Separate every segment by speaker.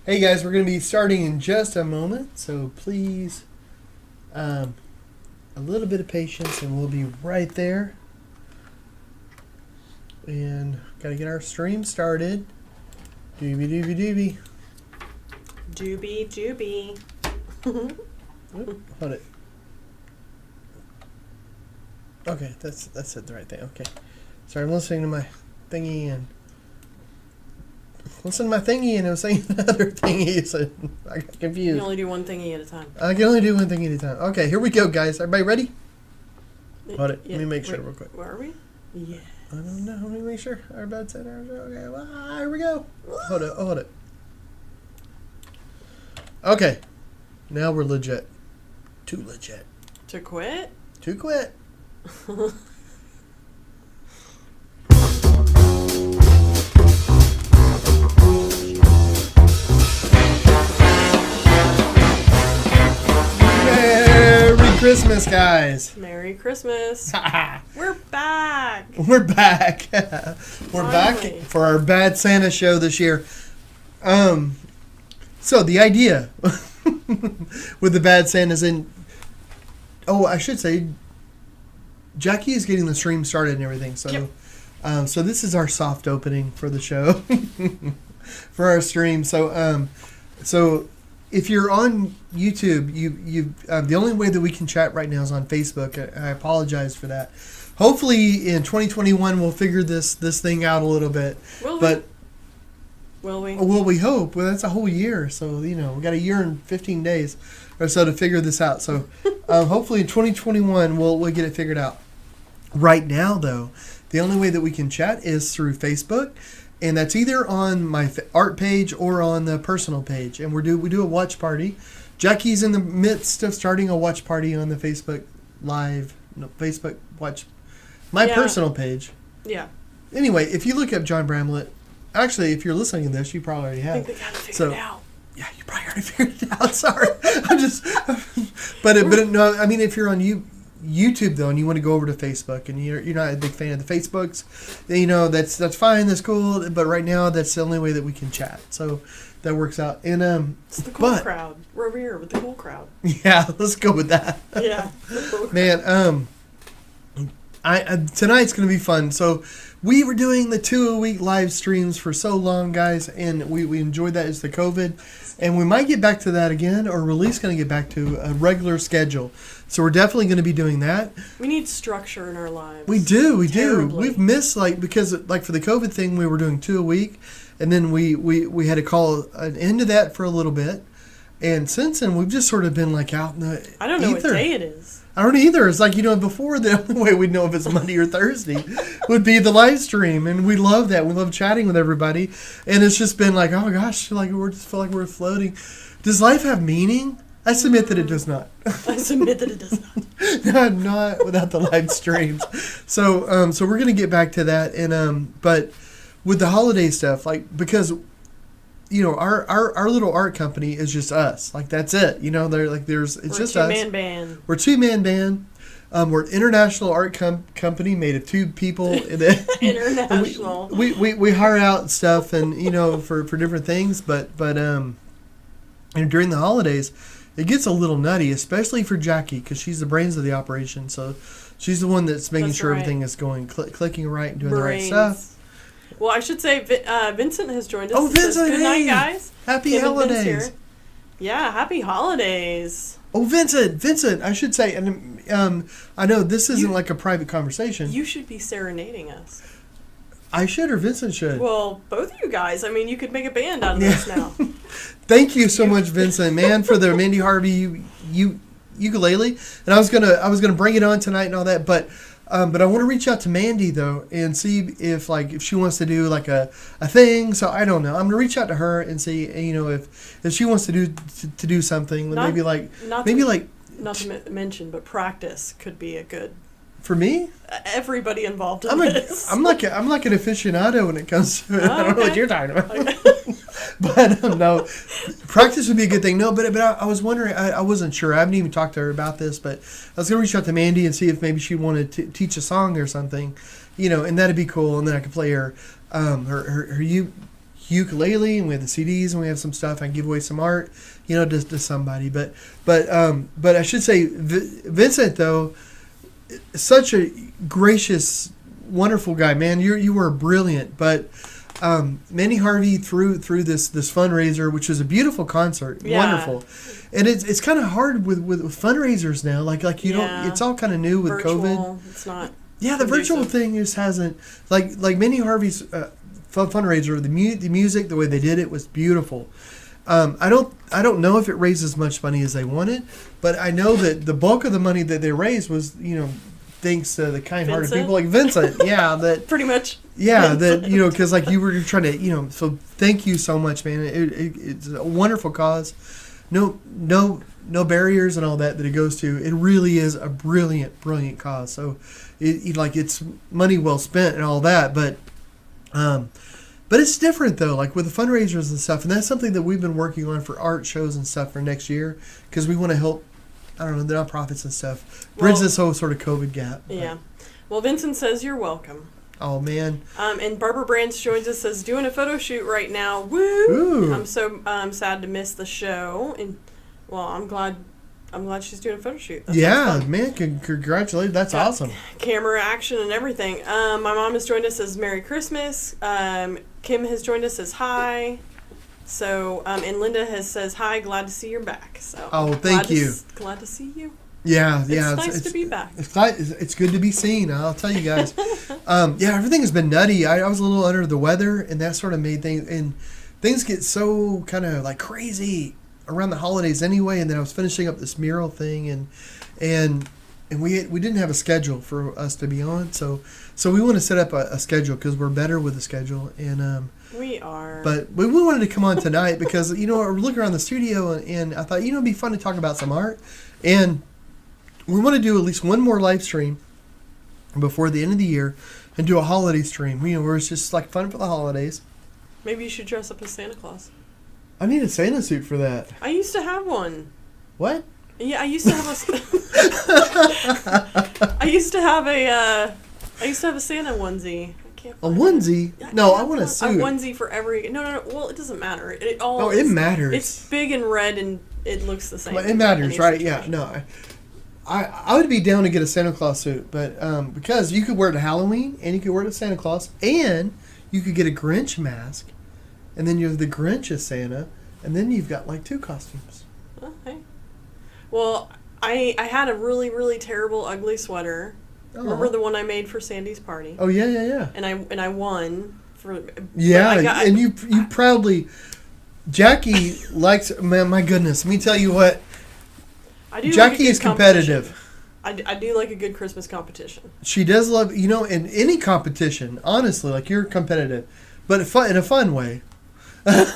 Speaker 1: Hey guys, we're going to be starting in just a moment, so please, a little bit of patience and we'll be right there. And got to get our stream started. Doobie doobie doobie.
Speaker 2: Doobie doobie.
Speaker 1: Oop, hold it. Okay, that's it, the right thing. Okay. Sorry, I'm listening to my thingy and it was saying another thingy, so I got
Speaker 2: You
Speaker 1: confused.
Speaker 2: can only do one thingy at a time.
Speaker 1: I can only do one thing at a time. Okay, here we go, guys. Everybody ready? Hold it.
Speaker 2: Yeah,
Speaker 1: Let me make sure
Speaker 2: wait,
Speaker 1: real quick.
Speaker 2: Where are we? Yeah.
Speaker 1: I don't know. Let me make sure. Our bad side. Okay, well, here we go. Hold it. Okay. Now we're legit. Too legit.
Speaker 2: To quit?
Speaker 1: To quit. Merry Christmas, guys.
Speaker 2: Merry Christmas. We're back.
Speaker 1: We're back. We're back
Speaker 2: Finally.
Speaker 1: for our Bad Santa show this year. So the idea with the Bad Santas, and I should say, Jackie is getting the stream started and everything. So,
Speaker 2: Yep.
Speaker 1: So this is our soft opening for the show, for our stream. So, if you're on YouTube, you the only way that we can chat right now is on Facebook. I apologize for that. Hopefully, in 2021, we'll figure this thing out a little bit.
Speaker 2: Will we?
Speaker 1: Well, we hope. Well, that's a whole year, so we got a year and 15 days or so to figure this out. So, hopefully, in 2021, we'll get it figured out. Right now, though, the only way that we can chat is through Facebook. And that's either on my art page or on the personal page. And we do a watch party. Jackie's in the midst of starting a watch party on the Facebook watch, my personal page.
Speaker 2: Yeah.
Speaker 1: Anyway, if you look up John Bramlett, actually, if you're listening to this, you probably already
Speaker 2: I
Speaker 1: have.
Speaker 2: think they got it figured out.
Speaker 1: Yeah, you probably already figured it out. Sorry, but no, I mean, if you're on YouTube though, and you want to go over to Facebook, and you're not a big fan of the Facebooks, then that's fine, that's cool. But right now, that's the only way that we can chat, so that works out. And
Speaker 2: It's the cool crowd. We're over here with the cool crowd.
Speaker 1: Yeah, let's go with that.
Speaker 2: Yeah. The cool crowd.
Speaker 1: Man, tonight's gonna be fun. So we were doing the 2-a-week live streams for so long, guys, and we enjoyed that as the COVID, and we might get back to that again, or we're at least gonna get back to a regular schedule. So we're definitely going to be doing that.
Speaker 2: We need structure in our lives.
Speaker 1: We do.
Speaker 2: Terribly.
Speaker 1: We've missed, because for the COVID thing, we were doing 2 a week, and then we had to call an end to that for a little bit. And since then, we've just sort of been out in the
Speaker 2: I don't know
Speaker 1: ether.
Speaker 2: what day it is.
Speaker 1: I don't either. It's before, the only way we'd know if it's Monday or Thursday would be the live stream. And we love that. We love chatting with everybody. And it's just been oh gosh, we just feel like we're floating. Does life have meaning? I submit that it does not.
Speaker 2: I submit that it does not.
Speaker 1: Not without the live streams. So we're gonna get back to that, and but with the holiday stuff, because our little art company is just us. That's it. It's just us.
Speaker 2: We're a two-man band.
Speaker 1: We're a two-man band. We're an international art company made of 2 people.
Speaker 2: International.
Speaker 1: We hire out stuff and for different things, but and during the holidays, it gets a little nutty, especially for Jackie, because she's the brains of the operation. So she's the one that's making sure everything is going clicking right and doing the right stuff.
Speaker 2: Well, I should say Vincent has joined us.
Speaker 1: Oh, Vincent!
Speaker 2: Good night, guys.
Speaker 1: Happy holidays.
Speaker 2: Yeah, happy holidays.
Speaker 1: Oh, Vincent! I should say, and I know this isn't a private conversation.
Speaker 2: You should be serenading us.
Speaker 1: I should, or Vincent should.
Speaker 2: Well, both of you guys. I mean, you could make a band out of this now.
Speaker 1: Thank you so much, Vincent, man, for the Mandy Harvey ukulele. And I was gonna bring it on tonight and all that, but I want to reach out to Mandy though and see if she wants to do a thing. So I don't know. I'm gonna reach out to her and see if she wants to do something.
Speaker 2: Not to mention, but practice could be a good.
Speaker 1: For me,
Speaker 2: everybody involved in this.
Speaker 1: I'm like an aficionado when it comes to it.
Speaker 2: Oh,
Speaker 1: I don't know what
Speaker 2: okay.
Speaker 1: you're talking about. But no, practice would be a good thing. No, but I was wondering. I wasn't sure. I haven't even talked to her about this, but I was gonna reach out to Mandy and see if maybe she wanted to teach a song or something, and that'd be cool. And then I could play her ukulele, and we have the CDs, and we have some stuff. I can give away some art, just to somebody. But I should say, Vincent, though, such a gracious, wonderful guy, man. You were brilliant. But Mandy Harvey threw this fundraiser, which was a beautiful concert, wonderful. And it's kind of hard with fundraisers now. Like you don't. It's all kind of new with
Speaker 2: virtual,
Speaker 1: COVID.
Speaker 2: It's not.
Speaker 1: Yeah, the virtual thing just hasn't like Mandy Harvey's fundraiser. The music, the way they did it was beautiful. I don't know if it raised as much money as they wanted, but I know that the bulk of the money that they raised was thanks to the kind-hearted people like Vincent. Yeah, that
Speaker 2: pretty much.
Speaker 1: Yeah, that because like you're trying to So thank you so much, man. It's a wonderful cause. No barriers and all that it goes to. It really is a brilliant cause. So it's money well spent and all that, but it's different though, like with the fundraisers and stuff, and that's something that we've been working on for art shows and stuff for next year, because we want to help, I don't know, the nonprofits and stuff, bridge this whole sort of COVID gap.
Speaker 2: Yeah. Well, Vincent says you're welcome.
Speaker 1: Oh, man.
Speaker 2: And Barbara Brands joins us, says, doing a photo shoot right now. Woo! Ooh. I'm so sad to miss the show. And, well, I'm glad she's doing a photo shoot.
Speaker 1: That man, congratulations. That's awesome.
Speaker 2: Camera action and everything. My mom has joined us, says Merry Christmas. Kim has joined us, says hi. So, and Linda says hi, glad to see you're back. So,
Speaker 1: thank you.
Speaker 2: Glad to see you.
Speaker 1: Yeah.
Speaker 2: It's nice to be back.
Speaker 1: It's good to be seen. I'll tell you guys. Everything has been nutty. I was a little under the weather, and that sort of made things get so kind of like crazy around the holidays anyway. And then I was finishing up this mural thing, and we didn't have a schedule for us to be on. So we want to set up a schedule because we're better with the schedule. And
Speaker 2: we are.
Speaker 1: But we wanted to come on tonight because we're looking around the studio, and I thought it'd be fun to talk about some art. And we want to do at least one more live stream before the end of the year and do a holiday stream. Where it's just like fun for the holidays.
Speaker 2: Maybe you should dress up as Santa Claus.
Speaker 1: I need a Santa suit for that.
Speaker 2: I used to have one.
Speaker 1: What?
Speaker 2: Yeah, I used to have I used to have a Santa onesie.
Speaker 1: A onesie? No, I want a suit.
Speaker 2: A onesie for every... No. Well, it doesn't matter.
Speaker 1: It matters.
Speaker 2: It's big and red, and it looks the same.
Speaker 1: Well, it matters, right? Yeah, no. I would be down to get a Santa Claus suit, but because you could wear it to Halloween, and you could wear it to Santa Claus, and you could get a Grinch mask, and then you have the Grinch as Santa, and then you've got like 2 costumes.
Speaker 2: Okay. Well, I had a really, really terrible, ugly sweater. Oh. Remember the one I made for Sandy's party?
Speaker 1: Oh yeah.
Speaker 2: And I won for.
Speaker 1: Yeah, and you proudly. Jackie likes. Man, my goodness, let me tell you what. Jackie is competitive.
Speaker 2: I do like a good Christmas competition.
Speaker 1: She does love, in any competition, honestly, like you're competitive, but in a fun way. But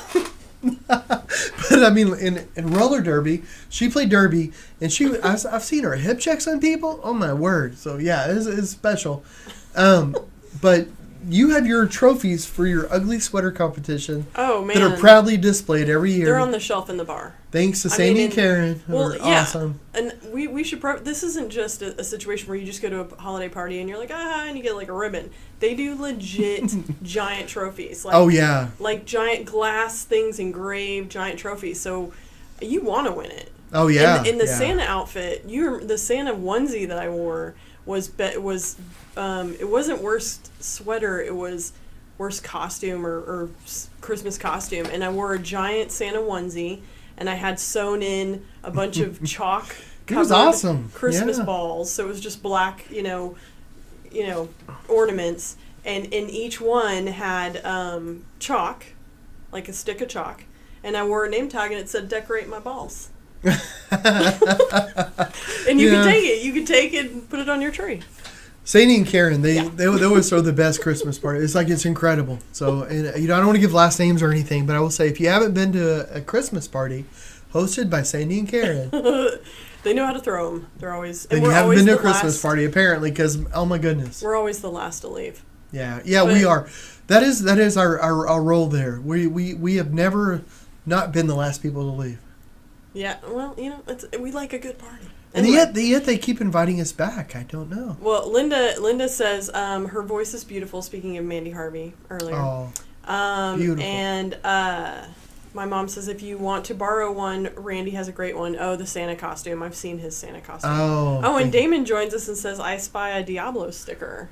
Speaker 1: I mean, in roller derby, she played derby, and I've seen her hip checks on people. Oh my word! So yeah, it's special. But you have your trophies for your ugly sweater competition.
Speaker 2: Oh man!
Speaker 1: That are proudly displayed every year.
Speaker 2: They're on the shelf in the bar.
Speaker 1: Thanks to Sandy and Karen. Awesome.
Speaker 2: And we should this isn't just a situation where you just go to a holiday party and you're like, and you get like a ribbon. They do legit giant trophies. Like,
Speaker 1: oh, yeah.
Speaker 2: Like giant glass things engraved, giant trophies. So you want to win it.
Speaker 1: Oh, yeah.
Speaker 2: In the Santa outfit, the Santa onesie that I wore it wasn't worst sweater, it was worst costume or Christmas costume. And I wore a giant Santa onesie. And I had sewn in a bunch of chalk covered Christmas balls. So it was just black, ornaments. And in each one had chalk, like a stick of chalk. And I wore a name tag and it said, "Decorate my balls." And you can take it. You can take it and put it on your tree.
Speaker 1: Sadie and Karen, they always throw the best Christmas party. It's incredible. So, and I don't want to give last names or anything, but I will say if you haven't been to a Christmas party hosted by Sandy and Karen,
Speaker 2: they know how to throw them. They're always.
Speaker 1: And you haven't been to a Christmas party apparently, because oh my goodness,
Speaker 2: we're always the last to leave.
Speaker 1: Yeah, we are. That is our role there. We have never not been the last people to leave.
Speaker 2: Yeah, well, we like a good party.
Speaker 1: And yet they keep inviting us back. I don't know.
Speaker 2: Well, Linda says her voice is beautiful, speaking of Mandy Harvey earlier.
Speaker 1: Oh. Beautiful.
Speaker 2: And my mom says if you want to borrow one, Randy has a great one. Oh, the Santa costume. I've seen his Santa costume.
Speaker 1: Oh,
Speaker 2: and Damon joins us and says, I spy a Diablo sticker.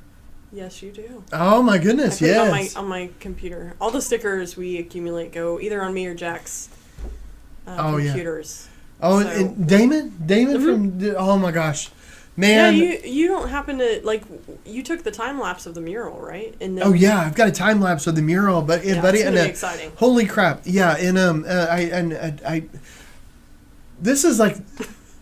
Speaker 2: Yes, you do.
Speaker 1: Oh my goodness,
Speaker 2: I put
Speaker 1: yes.
Speaker 2: it on my computer. All the stickers we accumulate go either on me or Jack's computers.
Speaker 1: Yeah. Oh,
Speaker 2: so,
Speaker 1: and Damon from, oh my gosh. Man.
Speaker 2: Yeah, you don't happen to, like, you took the time lapse of the mural, right? And then,
Speaker 1: oh yeah, I've got a time lapse of the mural, but
Speaker 2: it's gonna be exciting.
Speaker 1: Holy crap. Yeah, and I this is like,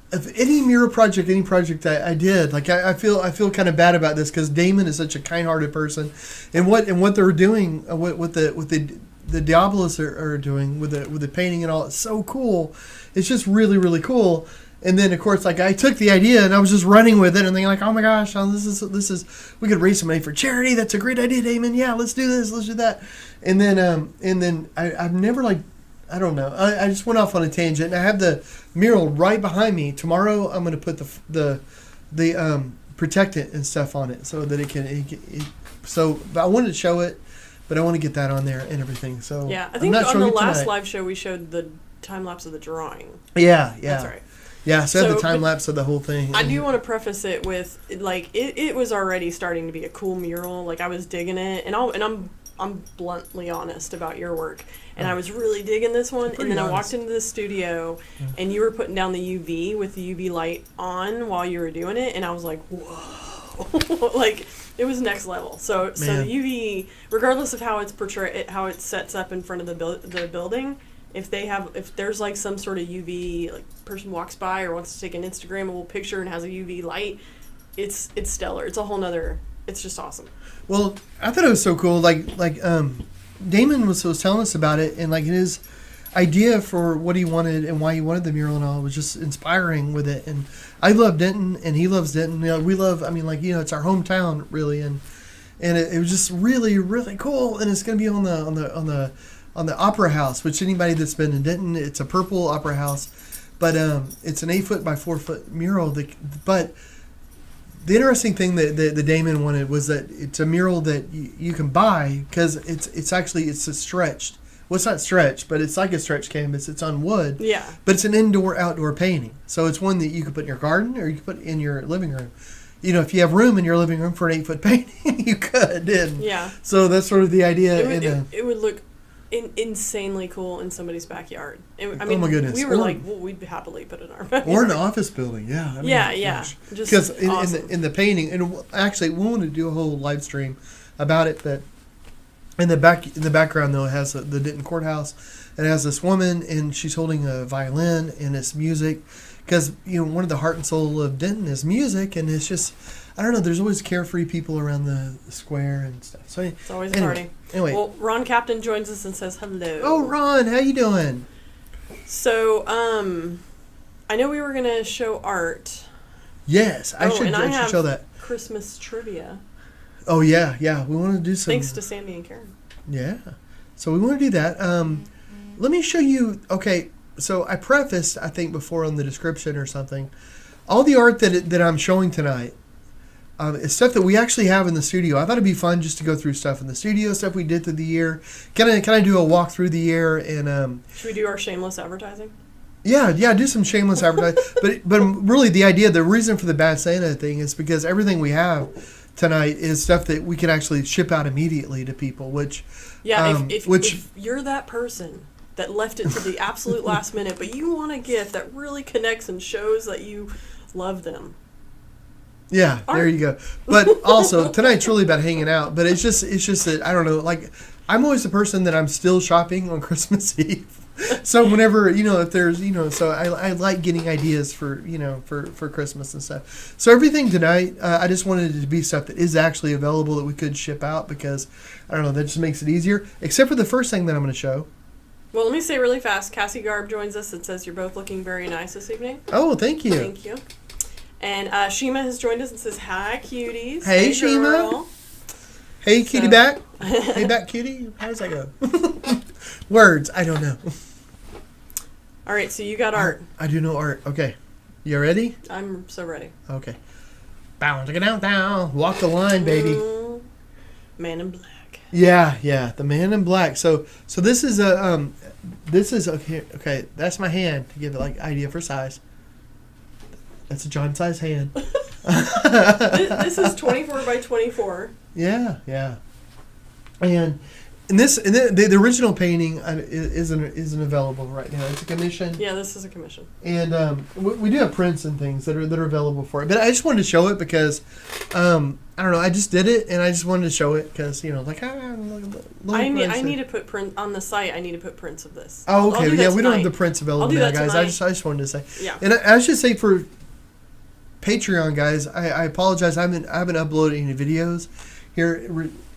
Speaker 1: if any mural project, any project I did, like I feel kind of bad about this because Damon is such a kind-hearted person, and what they're doing, what the Diablos are doing with the painting and all, it's so cool. It's just really really cool. And then of course, like I took the idea and I was just running with it, and they're like, oh my gosh, this is we could raise some money for charity. That's a great idea, Damon. Yeah, let's do this, let's do that. And then I've never like. I don't know. I just went off on a tangent. I have the mural right behind me. Tomorrow I'm going to put the protectant and stuff on it so that it can. So I wanted to show it, but I want to get that on there and everything. So
Speaker 2: yeah, I think on the last live show we showed the time lapse of the drawing.
Speaker 1: Yeah,
Speaker 2: that's right.
Speaker 1: Yeah, so I had the time lapse of the whole thing.
Speaker 2: I do want to preface it with like it was already starting to be a cool mural. Like I was digging it, and I'm bluntly honest about your work. And I was really digging this one. And then I walked into the studio, and you were putting down the UV with the UV light on while you were doing it. And I was like, whoa. Like, it was next level. So the UV, regardless of how it's portrayed, how it sets up in front of the building, if there's like some sort of UV, like person walks by or wants to take an Instagrammable picture and has a UV light, it's stellar. It's a whole nother, it's just awesome.
Speaker 1: Well, I thought it was so cool. Like Damon was telling us about it, and like his idea for what he wanted and why he wanted the mural and all was just inspiring with it. And I love Denton, and he loves Denton. You know, we love. I mean, like it's our hometown really, and it was just really really cool. And it's going to be on the Opera House, which anybody that's been in Denton, it's a purple Opera House, but it's an 8 foot by 4 foot mural. But the interesting thing that Damon wanted was that it's a mural that you can buy because it's a stretched. Well, it's not stretched, but it's like a stretched canvas. It's on wood.
Speaker 2: Yeah.
Speaker 1: But it's an indoor-outdoor painting. So it's one that you could put in your garden or you could put in your living room. You know, if you have room in your living room for an 8 foot painting, you could. And
Speaker 2: yeah.
Speaker 1: So that's sort of the idea.
Speaker 2: It would look insanely cool in somebody's backyard. I mean,
Speaker 1: oh my goodness.
Speaker 2: We were we'd happily put it in our backyard.
Speaker 1: Or an office building, yeah. I mean,
Speaker 2: yeah.
Speaker 1: Because
Speaker 2: awesome.
Speaker 1: in the painting, and actually we want to do a whole live stream about it, but in the background though it has the Denton Courthouse. It has this woman, and she's holding a violin, and it's music. Because one of the heart and soul of Denton is music, and it's just, I don't know. There's always carefree people around the square and stuff. So
Speaker 2: it's always a party.
Speaker 1: Anyway,
Speaker 2: well, Ron Captain joins us and says hello.
Speaker 1: Oh, Ron, how you doing?
Speaker 2: So, I know we were gonna show art.
Speaker 1: Yes, I should show that.
Speaker 2: Christmas trivia.
Speaker 1: Oh yeah. We want to do some.
Speaker 2: Thanks to Sandy and Karen.
Speaker 1: Yeah, so we want to do that. Let me show you. Okay. So I prefaced, I think, before on the description or something, all the art that I'm showing tonight is stuff that we actually have in the studio. I thought it'd be fun just to go through stuff in the studio, stuff we did through the year. Can I do a walk through the year and
Speaker 2: should we do our shameless advertising?
Speaker 1: Yeah, do some shameless advertising. but really the reason for the Bad Santa thing is because everything we have tonight is stuff that we can actually ship out immediately to people. Which
Speaker 2: if you're that person that left it to the absolute last minute, but you want a gift that really connects and shows that you love them.
Speaker 1: Yeah, there you go. But also, tonight's really about hanging out. But it's just that, I don't know, like, I'm always the person that I'm still shopping on Christmas Eve. So whenever, if there's, so I like getting ideas for Christmas and stuff. So everything tonight, I just wanted it to be stuff that is actually available that we could ship out because, I don't know, that just makes it easier. Except for the first thing that I'm going to show.
Speaker 2: Well, let me say really fast. Cassie Garb joins us and says you're both looking very nice this evening.
Speaker 1: Oh, thank you.
Speaker 2: Thank you. And Shima has joined us and says, hi, cuties.
Speaker 1: Hey Shima. Girl. Hey, cutie back. Hey, back, cutie. How does that go? Words. I don't know.
Speaker 2: All right, so you got art.
Speaker 1: I do know art. Okay. You ready?
Speaker 2: I'm so ready.
Speaker 1: Okay. Bow, down. Walk the line, baby.
Speaker 2: Man in Black.
Speaker 1: Yeah, the Man in Black. So this is okay. Okay, that's my hand to give it like idea for size. That's a John size hand.
Speaker 2: This is 24 by 24.
Speaker 1: Yeah. And the original painting isn't available right now. It's a commission.
Speaker 2: Yeah, this is a commission.
Speaker 1: And we do have prints and things that are available for it. But I just wanted to show it because I don't know. I just did it and I just wanted to show it because like
Speaker 2: I need to put print on the site. I need to put prints of this.
Speaker 1: Oh, okay.
Speaker 2: Yeah,
Speaker 1: we don't have the prints available now, guys.
Speaker 2: Tonight.
Speaker 1: I just wanted to say.
Speaker 2: Yeah.
Speaker 1: And I should say for Patreon guys, I apologize. I haven't uploaded any videos here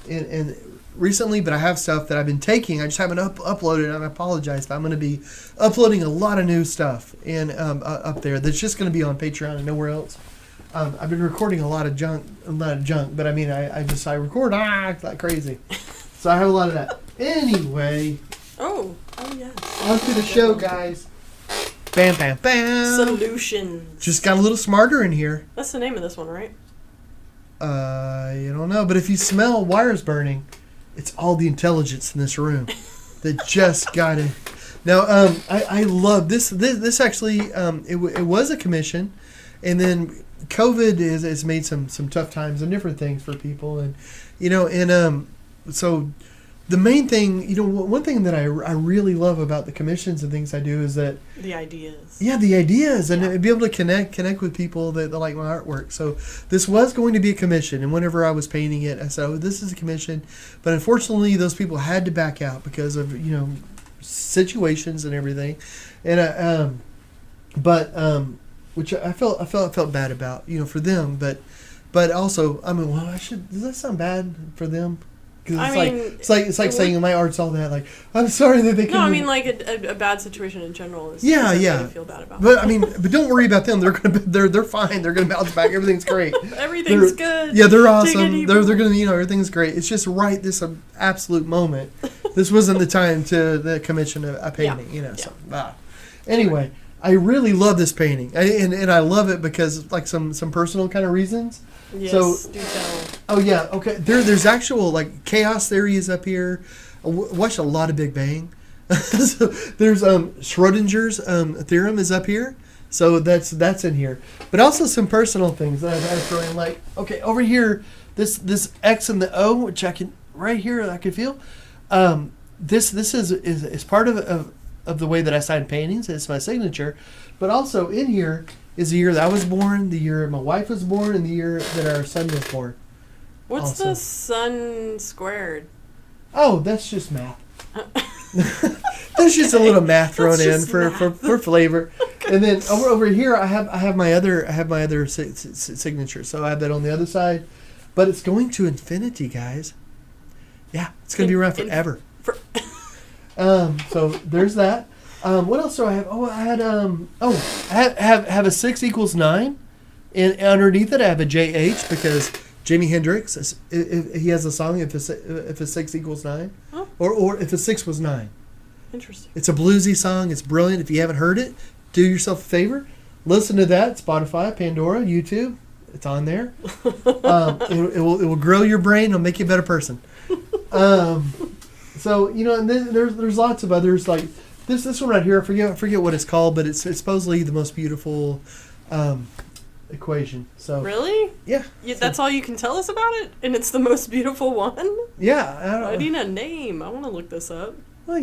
Speaker 1: and recently, but I have stuff that I've been taking. I just haven't uploaded, and I apologize. But I'm going to be uploading a lot of new stuff and up there that's just going to be on Patreon and nowhere else. I've been recording a lot of junk, but I mean, I record like crazy, so I have a lot of that. Anyway.
Speaker 2: Oh yes.
Speaker 1: On to the show, guys. Bam, bam, bam.
Speaker 2: Solutions.
Speaker 1: Just got a little smarter in here.
Speaker 2: That's the name of this one, right?
Speaker 1: You don't know, but if you smell wires burning, it's all the intelligence in this room that just got it. Now, I love this. This actually, it was a commission, and then COVID has made some tough times and different things for people, and so the main thing, one thing that I really love about the commissions and things I do is that
Speaker 2: the ideas.
Speaker 1: Yeah, the ideas, and be able to connect with people that like my artwork. So this was going to be a commission, and whenever I was painting it, I said, "Oh, this is a commission," but unfortunately, those people had to back out because of situations and everything, and which I felt bad about, for them, but also, I mean, does that sound bad for them? It's like saying my art's all that. Like, I'm sorry that they can.
Speaker 2: No, I mean like a bad situation in general is.
Speaker 1: Yeah.
Speaker 2: To feel bad about.
Speaker 1: But I mean, but don't worry about them. They're fine. They're gonna bounce back. Everything's great.
Speaker 2: Everything's good.
Speaker 1: Yeah, they're awesome. They're gonna everything's great. It's just right this absolute moment. This wasn't the time to commission a painting.
Speaker 2: Yeah.
Speaker 1: So anyway, I really love this painting, and I love it because like some personal kind of reasons.
Speaker 2: Yes,
Speaker 1: so,
Speaker 2: do tell.
Speaker 1: Oh yeah, okay. There's actual like chaos theories up here. I watched a lot of Big Bang. So there's Schrodinger's theorem is up here. So that's in here. But also some personal things that I throw in. Like, okay, over here, this X and the O, which I can right here I can feel. This is part of the way that I sign paintings. It's my signature. But also in here is the year that I was born, the year my wife was born, and the year that our son was born.
Speaker 2: What's the sun squared?
Speaker 1: Oh, that's just math. There's just a little math thrown in for flavor. Okay. And then over here I have my other signature. So I have that on the other side, but it's going to infinity, guys. Yeah, it's going to be around forever. So there's that. What else do I have? Oh, I have a 6 equals 9, and underneath it I have a JH because Jimi Hendrix, he has a song if a 6 equals 9, oh. or if a 6 was 9.
Speaker 2: Interesting.
Speaker 1: It's a bluesy song. It's brilliant. If you haven't heard it, do yourself a favor, listen to that. Spotify, Pandora, YouTube. It's on there. It will grow your brain. It'll make you a better person. So and then there's lots of others like. This one right here, I forget what it's called, but it's supposedly the most beautiful equation. So
Speaker 2: really,
Speaker 1: yeah,
Speaker 2: that's all you can tell us about it, and it's the most beautiful one.
Speaker 1: Yeah,
Speaker 2: I need a name. I want to look this up.
Speaker 1: Well,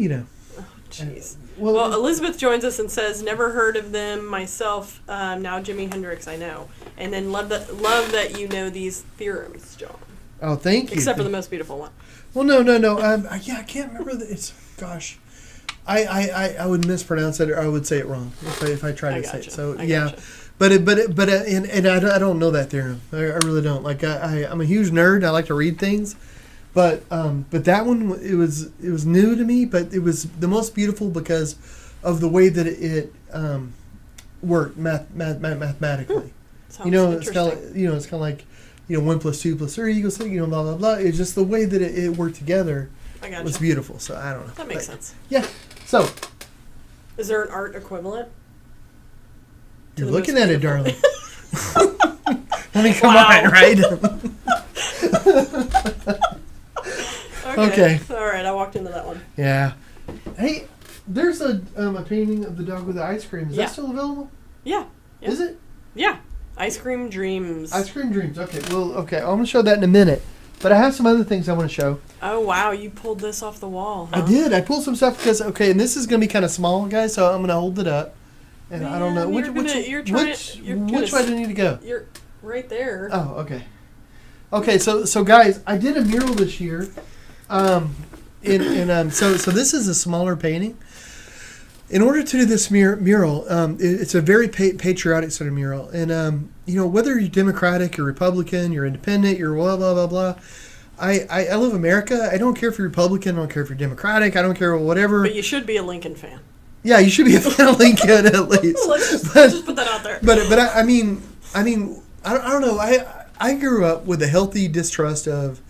Speaker 2: Oh, jeez. Well, Elizabeth joins us and says, "Never heard of them myself. Now Jimi Hendrix, I know, and then love that you know these theorems, John."
Speaker 1: Oh, thank you.
Speaker 2: Except for the most beautiful one.
Speaker 1: Well, no. I can't remember. Gosh. I would mispronounce it, or I would say it wrong if I try to say it. So yeah, but I don't know that theorem. I really don't. Like I'm a huge nerd. I like to read things, but that one it was new to me. But it was the most beautiful because of the way that it worked mathematically.
Speaker 2: It's kind of
Speaker 1: it's kind of like 1 + 2 + 3 equals 6. Blah blah blah. It's just the way that it worked together. Was beautiful. So I don't know.
Speaker 2: That makes sense.
Speaker 1: Yeah. So,
Speaker 2: is there an art equivalent?
Speaker 1: You're looking at it, darling. I mean, come on, right? Okay.
Speaker 2: All right, I walked into that one.
Speaker 1: Yeah. Hey, there's a painting of the dog with the ice cream. Is that still available?
Speaker 2: Yeah.
Speaker 1: Is it?
Speaker 2: Yeah. Ice Cream Dreams.
Speaker 1: Ice Cream Dreams. Okay. Well, okay. I'm going to show that in a minute. But I have some other things I want to show.
Speaker 2: Oh, wow. You pulled this off the wall, huh?
Speaker 1: I did. I pulled some stuff because, okay, and this is going to be kind of small, guys, so I'm going to hold it up. And I don't know. Which way do I need to go?
Speaker 2: You're right there.
Speaker 1: Oh, okay. Okay, so guys, I did a mural this year. So this is a smaller painting. In order to do this mural, it's a very patriotic sort of mural. And, whether you're Democratic, you're Republican, you're Independent, you're blah, blah, blah, blah. I love America. I don't care if you're Republican. I don't care if you're Democratic. I don't care whatever.
Speaker 2: But you should be a Lincoln fan.
Speaker 1: Yeah, you should be a fan of Lincoln at least.
Speaker 2: let's just put that out there.
Speaker 1: But I mean, I don't know. I grew up with a healthy distrust of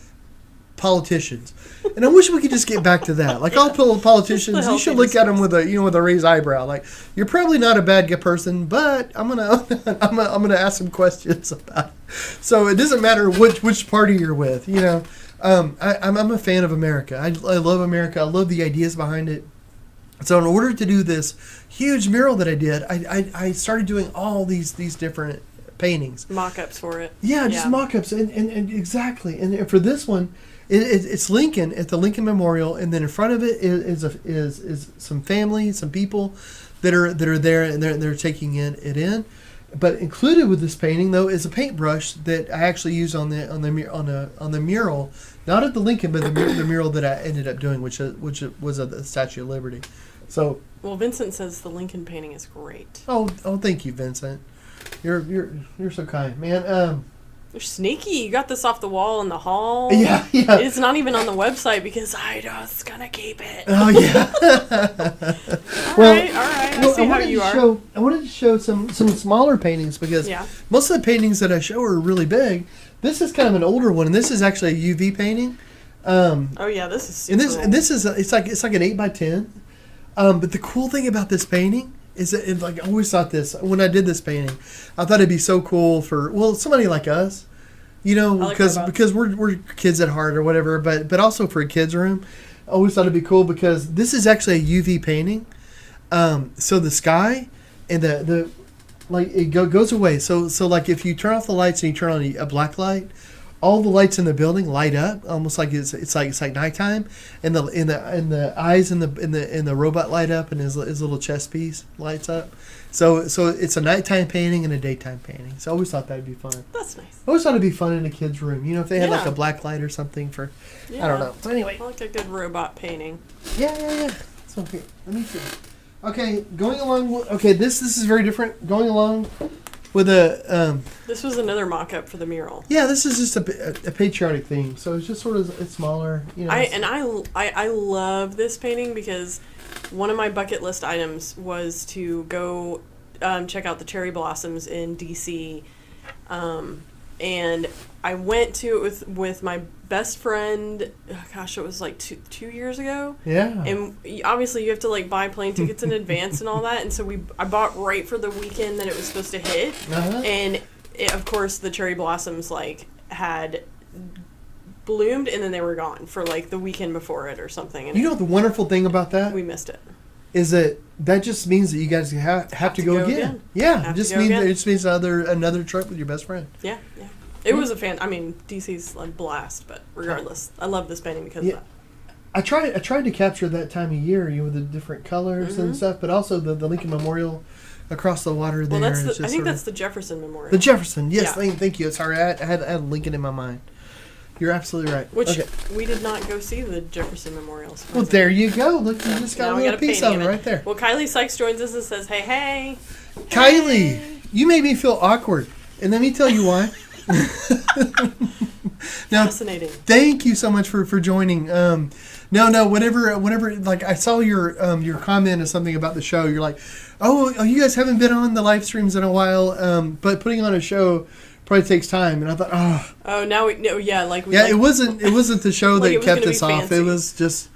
Speaker 1: politicians, and I wish we could just get back to that. Like all politicians, you should look at them with a raised eyebrow. Like, you're probably not a bad person, but I'm gonna ask some questions about it. So it doesn't matter which party you're with. I'm a fan of America. I love America. I love the ideas behind it. So in order to do this huge mural that I did, I started doing all these different paintings.
Speaker 2: Mock-ups for it.
Speaker 1: Yeah, just mock-ups. And exactly. And for this one, it's Lincoln at the Lincoln Memorial, and then in front of it is some family, some people that are there, and they're taking it in. But included with this painting, though, is a paintbrush that I actually used on the mural, not at the Lincoln, but the mural that I ended up doing, which was at the Statue of Liberty. So.
Speaker 2: Well, Vincent says the Lincoln painting is great.
Speaker 1: Oh, thank you, Vincent. You're so kind, man.
Speaker 2: You're sneaky. You got this off the wall in the hall.
Speaker 1: Yeah.
Speaker 2: It's not even on the website because I was gonna keep it.
Speaker 1: Oh yeah.
Speaker 2: All right. I see how you are.
Speaker 1: I wanted to show some smaller paintings because most of the paintings that I show are really big. This is kind of an older one, and this is actually a UV painting.
Speaker 2: This is super old.
Speaker 1: And this is it's like an 8x10. But the cool thing about this painting is that I always thought this when I did this painting, I thought it'd be so cool for somebody like us, because we're kids at heart or whatever, but also for a kid's room, I always thought it'd be cool because this is actually a UV painting. So the sky and the it goes away. So like if you turn off the lights and you turn on a black light, all the lights in the building light up, almost like it's like nighttime, and the eyes in the robot light up, and his little chest piece lights up. So it's a nighttime painting and a daytime painting. So I always thought that'd be fun.
Speaker 2: That's nice.
Speaker 1: I always thought it'd be fun in a kid's room. If they had like a black light or something for, I don't know. So anyway,
Speaker 2: I like a good robot painting.
Speaker 1: Yeah. So here, let me see. Okay, going along. Okay, this is very different. Going along with a.
Speaker 2: This was another mock-up for the mural.
Speaker 1: Yeah, this is just a patriotic theme. So it's just it's smaller.
Speaker 2: I love this painting because one of my bucket list items was to go check out the cherry blossoms in D.C. And I went to it with my best friend. It was like two years ago.
Speaker 1: Yeah.
Speaker 2: And obviously you have to buy plane tickets in advance and all that. And so I bought right for the weekend that it was supposed to hit.
Speaker 1: Uh-huh.
Speaker 2: And of course the cherry blossoms had bloomed and then they were gone for the weekend before it or something. And
Speaker 1: the wonderful thing about that?
Speaker 2: We missed it.
Speaker 1: Is that just means that you guys have to go again. Yeah, it just means another trip with your best friend.
Speaker 2: Yeah. It was a fan. I mean, DC's a blast, but regardless, I love this painting because of that.
Speaker 1: I tried to capture that time of year, with the different colors and stuff, but also the Lincoln Memorial across the water there.
Speaker 2: Well, I think that's the Jefferson Memorial.
Speaker 1: The Jefferson, yes. Yeah. Thank you. Sorry, I had Lincoln in my mind. You're absolutely right.
Speaker 2: Which we did not go see the Jefferson Memorial.
Speaker 1: Well, there you go. Look, you just got a little piece of it right there.
Speaker 2: Well, Kylie Sykes joins us and says, hey.
Speaker 1: Kylie, you made me feel awkward. And let me tell you why. Now, fascinating. Thank you so much for joining. Whenever I saw your comment or something about the show, you're like, oh, you guys haven't been on the live streams in a while, but putting on a show probably takes time, and I thought, it wasn't the show that kept us off. Fancy. It was just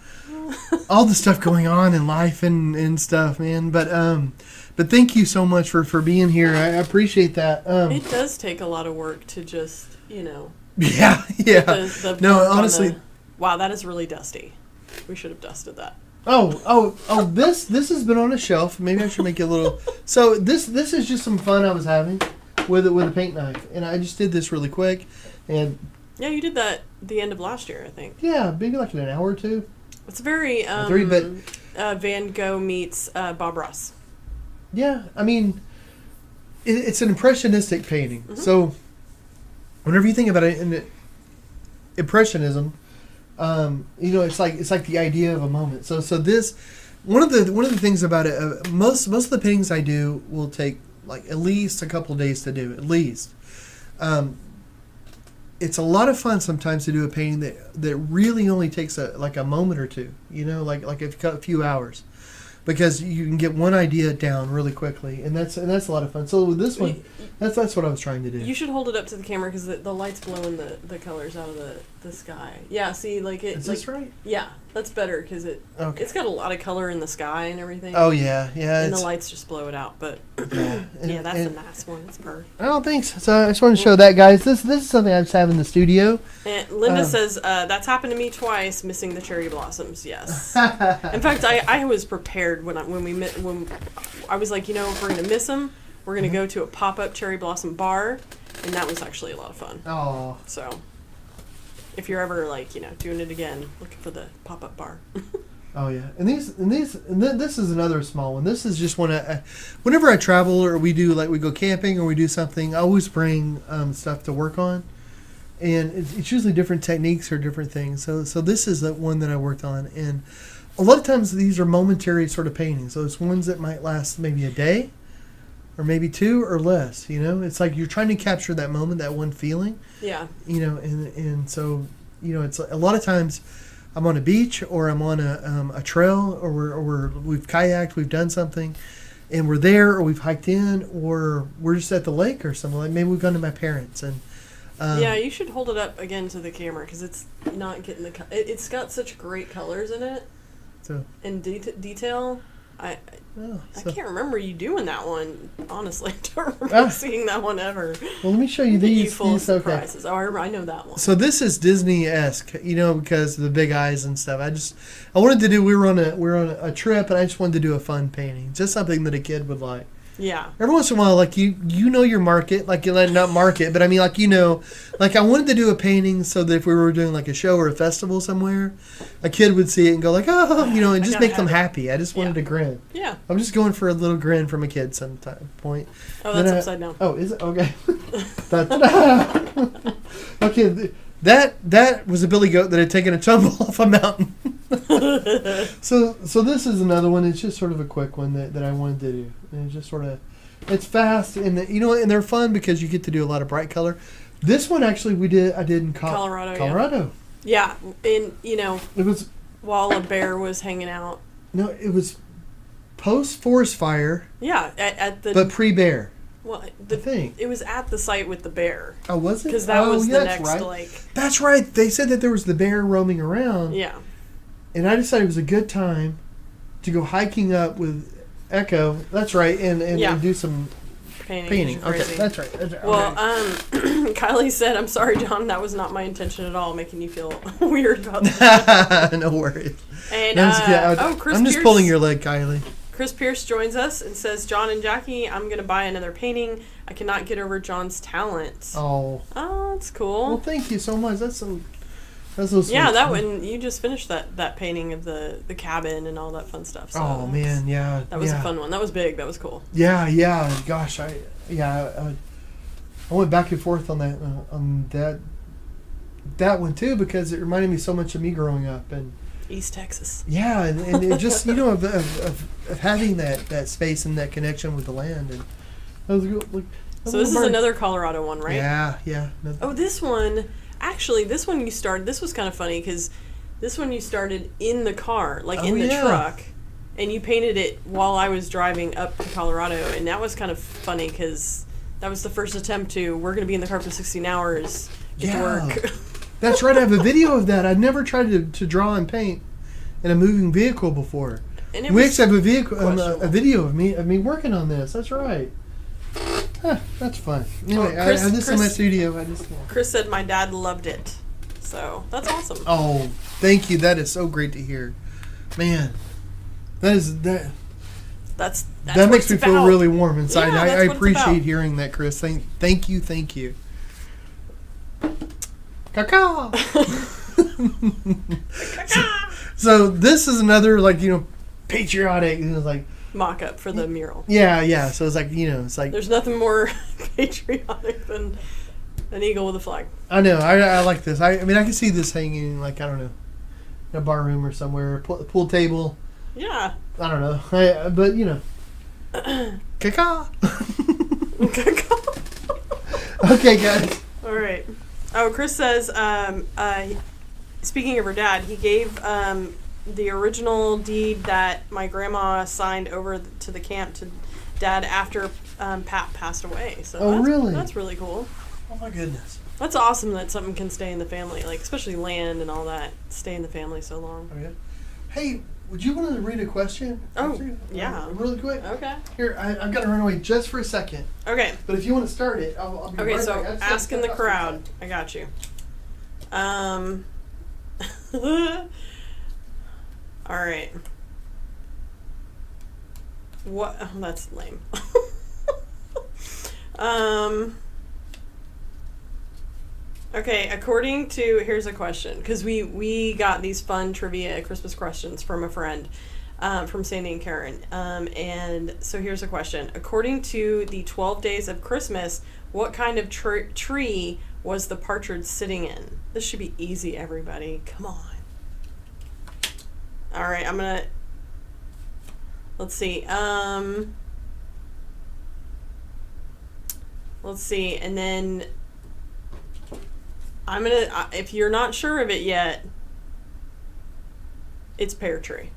Speaker 1: all the stuff going on in life and stuff, man. But thank you so much for being here. I appreciate that.
Speaker 2: It does take a lot of work to just
Speaker 1: Yeah.
Speaker 2: No,
Speaker 1: honestly,
Speaker 2: Wow, that is really dusty. We should have dusted that.
Speaker 1: Oh! This has been on a shelf. Maybe I should make it a little. So this is just some fun I was having with a paint knife, and I just did this really quick, and
Speaker 2: yeah, you did that the end of last year, I think.
Speaker 1: Yeah, maybe like in an hour or two.
Speaker 2: It's very Van Gogh meets Bob Ross.
Speaker 1: Yeah, I mean, it's an impressionistic painting. Mm-hmm. So whenever you think about it in impressionism, it's like the idea of a moment. So this one of the things about it. Most of the paintings I do will take like at least a couple of days to do. At least, it's a lot of fun sometimes to do a painting that really only takes a moment or two. Like a few hours, because you can get one idea down really quickly, and that's a lot of fun. So with this one, that's what I was trying to do.
Speaker 2: You should hold it up to the camera because the light's blowing the colors out of the sky. Yeah, see, like it.
Speaker 1: Is this right?
Speaker 2: Yeah, that's better because it's got a lot of color in the sky and everything.
Speaker 1: Oh yeah.
Speaker 2: And the lights just blow it out, but yeah, that's a nice one. It's perfect.
Speaker 1: Oh, thanks. So I just wanted to show that, guys. This is something I just have in the studio.
Speaker 2: And Linda says that's happened to me twice, missing the cherry blossoms. Yes. In fact, I was prepared when I was like, if we're gonna miss them, we're gonna go to a pop-up cherry blossom bar, and that was actually a lot of fun.
Speaker 1: Oh.
Speaker 2: So, if you're ever doing it again, looking for the pop-up bar.
Speaker 1: Oh yeah, and this is another small one. This is just whenever I travel or we go camping or we do something, I always bring stuff to work on, and it's usually different techniques or different things. So this is the one that I worked on, and a lot of times these are momentary sort of paintings. So it's ones that might last maybe a day, or maybe two or less. It's like you're trying to capture that moment, that one feeling.
Speaker 2: Yeah.
Speaker 1: And so it's a lot of times. I'm on a beach, or I'm on a trail, or we've kayaked, we've done something, and we're there, or we've hiked in, or we're just at the lake or something. Like maybe we've gone to my parents, and
Speaker 2: yeah, you should hold it up again to the camera because it's not getting it's got such great colors in it, and detail. I can't remember you doing that one. Honestly, I don't remember seeing that one ever.
Speaker 1: Well, let me show you these.
Speaker 2: Full of surprises. Okay. Oh, I know that one.
Speaker 1: So this is Disney-esque, because of the big eyes and stuff. I wanted to do. We were on a trip, and I just wanted to do a fun painting, just something that a kid would like.
Speaker 2: Yeah.
Speaker 1: Every once in a while, like you know your market, like you not market, but I mean like I wanted to do a painting so that if we were doing like a show or a festival somewhere, a kid would see it and go like, oh, and just make them happy. I just wanted to grin.
Speaker 2: Yeah.
Speaker 1: I'm just going for a little grin from a kid point.
Speaker 2: Oh, that's upside down.
Speaker 1: Oh, is it? Okay. Okay, that was a billy goat that had taken a tumble off a mountain. So this is another one. It's just sort of a quick one that I wanted to do. And it's just sort of, it's fast and and they're fun because you get to do a lot of bright color. This one actually I did in Colorado.
Speaker 2: Yeah, and
Speaker 1: it was
Speaker 2: while a bear was hanging out.
Speaker 1: No, it was post forest fire.
Speaker 2: Yeah, at the
Speaker 1: but pre-bear.
Speaker 2: Well, it was at the site with the bear.
Speaker 1: Oh, was it?
Speaker 2: Because that was the next
Speaker 1: right. That's right. They said that there was the bear roaming around.
Speaker 2: Yeah. And
Speaker 1: I decided it was a good time to go hiking up with Echo. That's right, and do some painting. Okay, that's right.
Speaker 2: Well, Kylie said, "I'm sorry, John. That was not my intention at all, making you feel weird about that."
Speaker 1: No worries.
Speaker 2: And
Speaker 1: Chris I'm just
Speaker 2: Pierce,
Speaker 1: pulling your leg, Kylie.
Speaker 2: Chris Pierce joins us and says, "John and Jackie, I'm going to buy another painting. I cannot get over John's talent."
Speaker 1: Oh,
Speaker 2: that's cool.
Speaker 1: Well, thank you so much. That's so sweet.
Speaker 2: Yeah, that one, you just finished that painting of the cabin and all that fun stuff. So
Speaker 1: oh man, yeah,
Speaker 2: that was a fun one. That was big. That was cool.
Speaker 1: Yeah. Gosh, I went back and forth on that one too because it reminded me so much of me growing up in
Speaker 2: East Texas.
Speaker 1: Yeah, and it just of having that space and that connection with the land, and that was like.
Speaker 2: So this is another Colorado one, right?
Speaker 1: Yeah.
Speaker 2: Oh, this one. Actually, this one you started. This was kind of funny because this one you started in the car, like in the truck, and you painted it while I was driving up to Colorado, and that was kind of funny because that was the first attempt to. We're going to be in the car for 16 hours. Get to work.
Speaker 1: That's right. I have a video of that. I'd never tried to draw and paint in a moving vehicle before. And we actually have a video of me working on this. That's right. That's fun. Anyway, I have this in my studio.
Speaker 2: Chris said my dad loved it. So that's awesome.
Speaker 1: Oh, thank you. That is so great to hear. Man, that
Speaker 2: That's
Speaker 1: that
Speaker 2: what
Speaker 1: makes me
Speaker 2: it's
Speaker 1: feel
Speaker 2: about.
Speaker 1: really warm inside.
Speaker 2: Yeah,
Speaker 1: I
Speaker 2: that's what it's
Speaker 1: appreciate
Speaker 2: about.
Speaker 1: hearing that, Chris. Thank you. Caca. So this is another patriotic,
Speaker 2: Mock up for the mural.
Speaker 1: yeah. So it's it's like
Speaker 2: There's nothing more patriotic than an eagle with a flag.
Speaker 1: I know I like this. I mean I can see this hanging I don't know, in a bar room or somewhere, pool table.
Speaker 2: Yeah.
Speaker 1: I don't know. But caca. Okay, guys.
Speaker 2: All right. Oh, Chris says, speaking of her dad, he gave the original deed that my grandma signed over to the camp to Dad after Pat passed away. So
Speaker 1: really?
Speaker 2: That's really cool.
Speaker 1: Oh my goodness.
Speaker 2: That's awesome that something can stay in the family, like especially land and all that, stay in the family so long.
Speaker 1: Oh, yeah. Hey, would you want to read a question?
Speaker 2: Oh, yeah.
Speaker 1: Really quick.
Speaker 2: Okay.
Speaker 1: Here, I've got to run away just for a second.
Speaker 2: Okay.
Speaker 1: But if you want to start it, I'll be
Speaker 2: Okay,
Speaker 1: right
Speaker 2: so
Speaker 1: back.
Speaker 2: asking the crowd. I got you. All right. What? Oh, that's lame. Okay, according to, here's a question, because we got these fun trivia Christmas questions from a friend, from Sandy and Karen, and so here's a question. According to the 12 Days of Christmas, what kind of tree was the partridge sitting in? This should be easy, everybody. Come on. All right, I'm gonna, let's see, and then I'm gonna, if you're not sure of it yet, it's pear tree.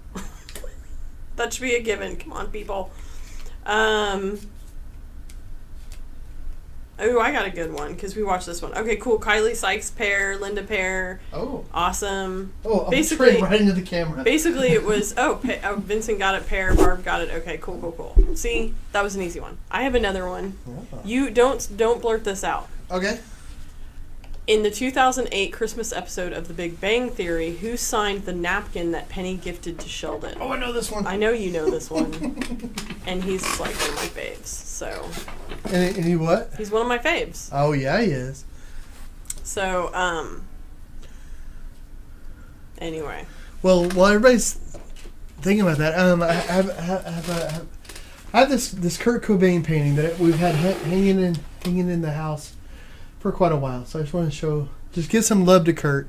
Speaker 2: That should be a given. Come on, people. Oh, I got a good one because we watched this one. Okay, cool. Kylie Sykes pear, Linda pear.
Speaker 1: Oh.
Speaker 2: Awesome.
Speaker 1: Oh, I'm
Speaker 2: basically
Speaker 1: straight right into the camera.
Speaker 2: Basically, it was, Vincent got it pear, Barb got it. Okay, cool. See, that was an easy one. I have another one.
Speaker 1: Oh.
Speaker 2: You don't blurt this out.
Speaker 1: Okay.
Speaker 2: In the 2008 Christmas episode of The Big Bang Theory, who signed the napkin that Penny gifted to Sheldon?
Speaker 1: Oh, I know this one.
Speaker 2: I know you know this one. And he's like one of my faves, so.
Speaker 1: And he what?
Speaker 2: He's one of my faves.
Speaker 1: Oh, yeah, he is.
Speaker 2: So, anyway.
Speaker 1: Well, while everybody's thinking about that, I have this Kurt Cobain painting that we've had hanging in the house for quite a while. So I just want to just give some love to Kurt.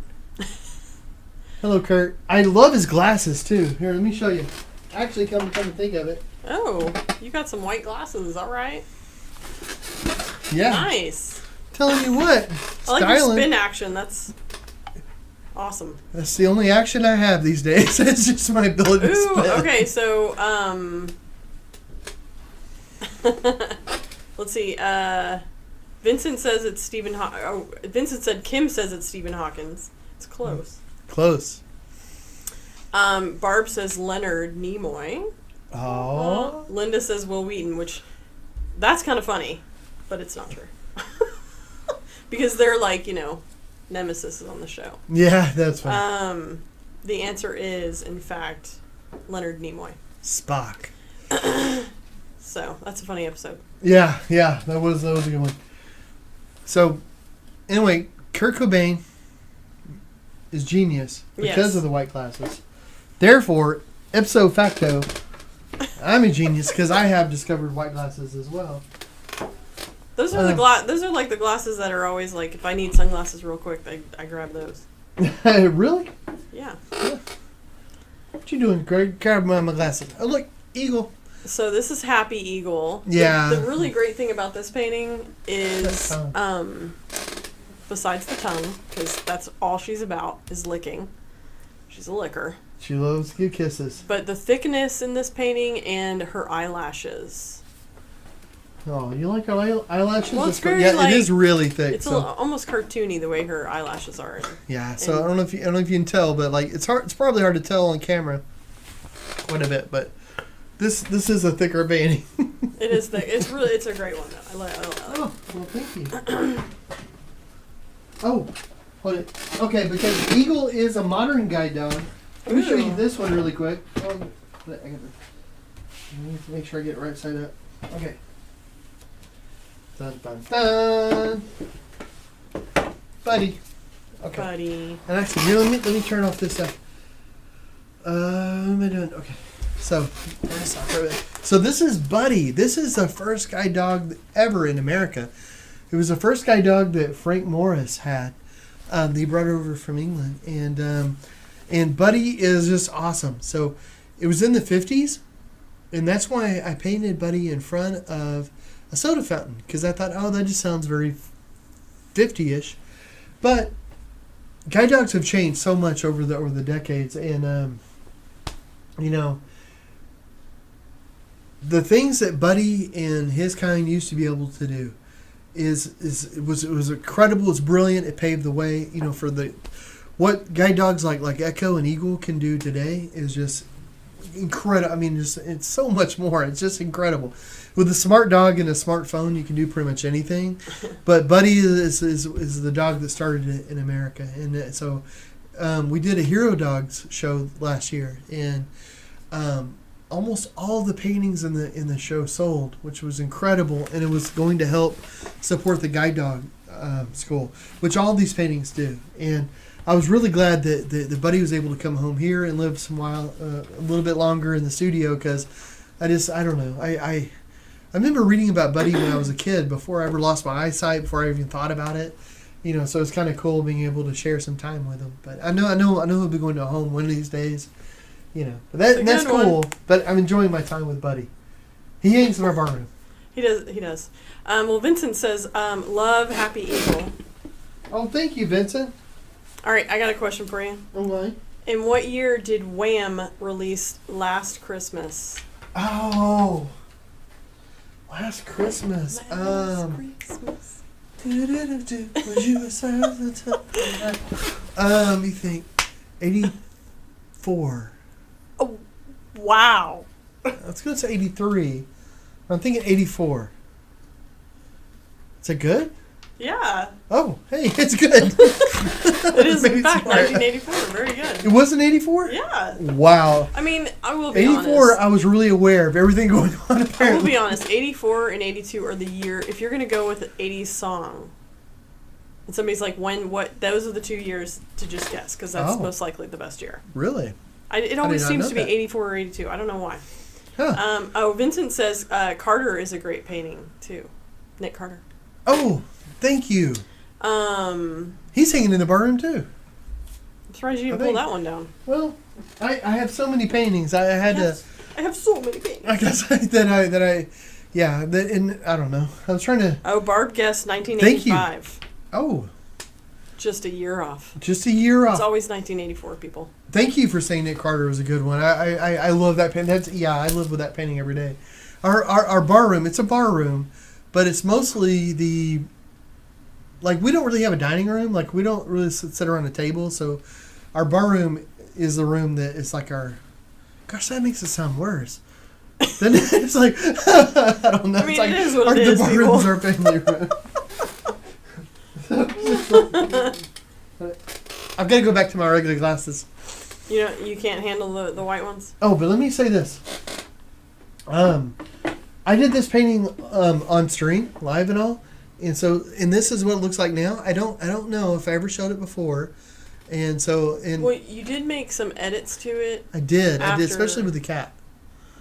Speaker 1: Hello, Kurt. I love his glasses too. Here, let me show you. Actually, come to think of it.
Speaker 2: Oh, you got some white glasses. All right.
Speaker 1: Yeah.
Speaker 2: Nice.
Speaker 1: Telling you what.
Speaker 2: I like your
Speaker 1: Styling.
Speaker 2: spin action. That's awesome.
Speaker 1: That's the only action I have these days. It's just my ability to
Speaker 2: Ooh,
Speaker 1: spin.
Speaker 2: okay, so, let's see, Vincent says it's Stephen Vincent said Kim says it's Stephen Hawkins. It's close.
Speaker 1: Close.
Speaker 2: Barb says Leonard Nimoy.
Speaker 1: Oh.
Speaker 2: Linda says Will Wheaton, which, that's kind of funny, but it's not true. Because they're like, nemesis on the show.
Speaker 1: Yeah, that's funny.
Speaker 2: The answer is, in fact, Leonard Nimoy.
Speaker 1: Spock.
Speaker 2: So, that's a funny episode.
Speaker 1: Yeah, that was a good one. So, anyway, Kurt Cobain is genius because of the white glasses. Therefore, ipso facto, I'm a genius because I have discovered white glasses as well.
Speaker 2: Those are those are like the glasses that are always like, if I need sunglasses real quick, I grab those.
Speaker 1: Really?
Speaker 2: Yeah.
Speaker 1: What you doing, Greg? Grab my glasses. Oh, look, eagle.
Speaker 2: So this is Happy Eagle.
Speaker 1: Yeah.
Speaker 2: The really great thing about this painting is, besides the tongue, because that's all she's about, is licking. She's a licker.
Speaker 1: She loves to give kisses.
Speaker 2: But the thickness in this painting and her eyelashes.
Speaker 1: Oh, you like her eyelashes?
Speaker 2: Well, it's
Speaker 1: it is really thick.
Speaker 2: It's almost cartoony the way her eyelashes are.
Speaker 1: Yeah. So I don't know if you can tell, but like it's hard. It's probably hard to tell on camera. Quite a bit, but this is a thicker painting.
Speaker 2: It is thick. It's a great one though. I like
Speaker 1: Oh, well, thank you. Oh, Hold it. Okay, because Eagle is a modern guide dog. Let me show you
Speaker 2: Ooh.
Speaker 1: this one really quick. I need to make sure I get it right side up. Okay. Dun, dun, dun. Buddy. Okay.
Speaker 2: Buddy.
Speaker 1: And actually, here, let me turn off this stuff. What am I doing? Okay. So this is Buddy. This is the first guide dog ever in America. It was the first guide dog that Frank Morris had. They brought over from England, and Buddy is just awesome. So it was in the 50s, and that's why I painted Buddy in front of a soda fountain, because I thought, oh, that just sounds very 50-ish. But guide dogs have changed so much over the decades, and you know, the things that Buddy and his kind used to be able to do it was incredible. It's brilliant. It paved the way, you know, for what guide dogs like Echo and Eagle can do today is just incredible. I mean, it's so much more. It's just incredible. With a smart dog and a smartphone, you can do pretty much anything. But Buddy is the dog that started it in America, and so we did a Hero Dogs show last year, and almost all the paintings in the show sold, which was incredible, and it was going to help support the guide dog school, which all these paintings do. And I was really glad that the Buddy was able to come home here and live a little bit longer in the studio, because I don't know. I remember reading about Buddy when I was a kid, before I ever lost my eyesight, before I even thought about it. You know, so it's kind of cool being able to share some time with him. But I know he'll be going to a home one of these days. You know, but that's cool. But I'm enjoying my time with Buddy. He hangs in our bar room.
Speaker 2: He does. Well, Vincent says, love Happy Eagle.
Speaker 1: Oh, thank you, Vincent.
Speaker 2: All right, I got a question for you.
Speaker 1: Okay.
Speaker 2: In what year did Wham release Last Christmas?
Speaker 1: Oh, Last Christmas.
Speaker 2: Christmas.
Speaker 1: Was you a you think 84.
Speaker 2: Oh, wow.
Speaker 1: I was going to say 83. I'm thinking 84. Is it good?
Speaker 2: Yeah.
Speaker 1: Oh, hey, it's good.
Speaker 2: It is, in fact, 1984. Very good.
Speaker 1: It wasn't 84?
Speaker 2: Yeah.
Speaker 1: Wow.
Speaker 2: I mean, I will be
Speaker 1: 84,
Speaker 2: honest.
Speaker 1: I was really aware of everything going on,
Speaker 2: I will
Speaker 1: apparently.
Speaker 2: be honest. 84 and 82 are the year. If you're going to go with an 80s song, and somebody's like, those are the 2 years to just guess, because that's most likely the best year.
Speaker 1: Really?
Speaker 2: It always seems to be 84 or 82. I don't know why.
Speaker 1: Huh.
Speaker 2: Vincent says Carter is a great painting, too. Nick Carter.
Speaker 1: Oh, thank you. He's hanging in the bar room, too.
Speaker 2: I'm surprised you didn't pull that one down.
Speaker 1: Well, I have so many paintings. I
Speaker 2: have so many paintings.
Speaker 1: I guess and I don't know. I was trying to.
Speaker 2: Oh, Barb guessed 1985.
Speaker 1: Thank you. Oh.
Speaker 2: Just a year off.
Speaker 1: Just a year off.
Speaker 2: It's always 1984, people.
Speaker 1: Thank you for saying Nick Carter was a good one. I love that painting. I live with that painting every day. Our bar room, it's a bar room, but it's mostly we don't really have a dining room. Like, we don't really sit around a table. So our bar room is the room that is like our, gosh, that makes it sound worse. Then it's like, I don't know.
Speaker 2: I mean,
Speaker 1: it's like,
Speaker 2: it is what it is,
Speaker 1: the bar
Speaker 2: people.
Speaker 1: room is our family room. I've got to go back to my regular glasses.
Speaker 2: You can't handle the white ones?
Speaker 1: Oh, but let me say this. I did this painting on stream, live and all. And this is what it looks like now. I don't know if I ever showed it before. Well,
Speaker 2: you did make some edits to it.
Speaker 1: I did, especially with the cat.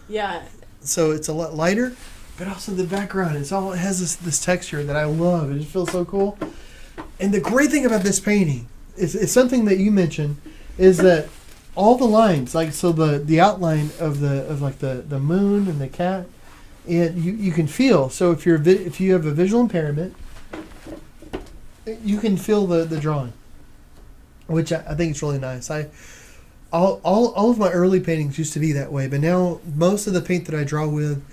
Speaker 2: Yeah.
Speaker 1: So it's a lot lighter, but also the background, it has this texture that I love. It just feels so cool. And the great thing about this painting is something that you mentioned, is that all the lines, like, so the outline of the moon and the cat, and you can feel. So if you have a visual impairment, you can feel the drawing, which I think is really nice. All of my early paintings used to be that way, but now most of the paint that I draw with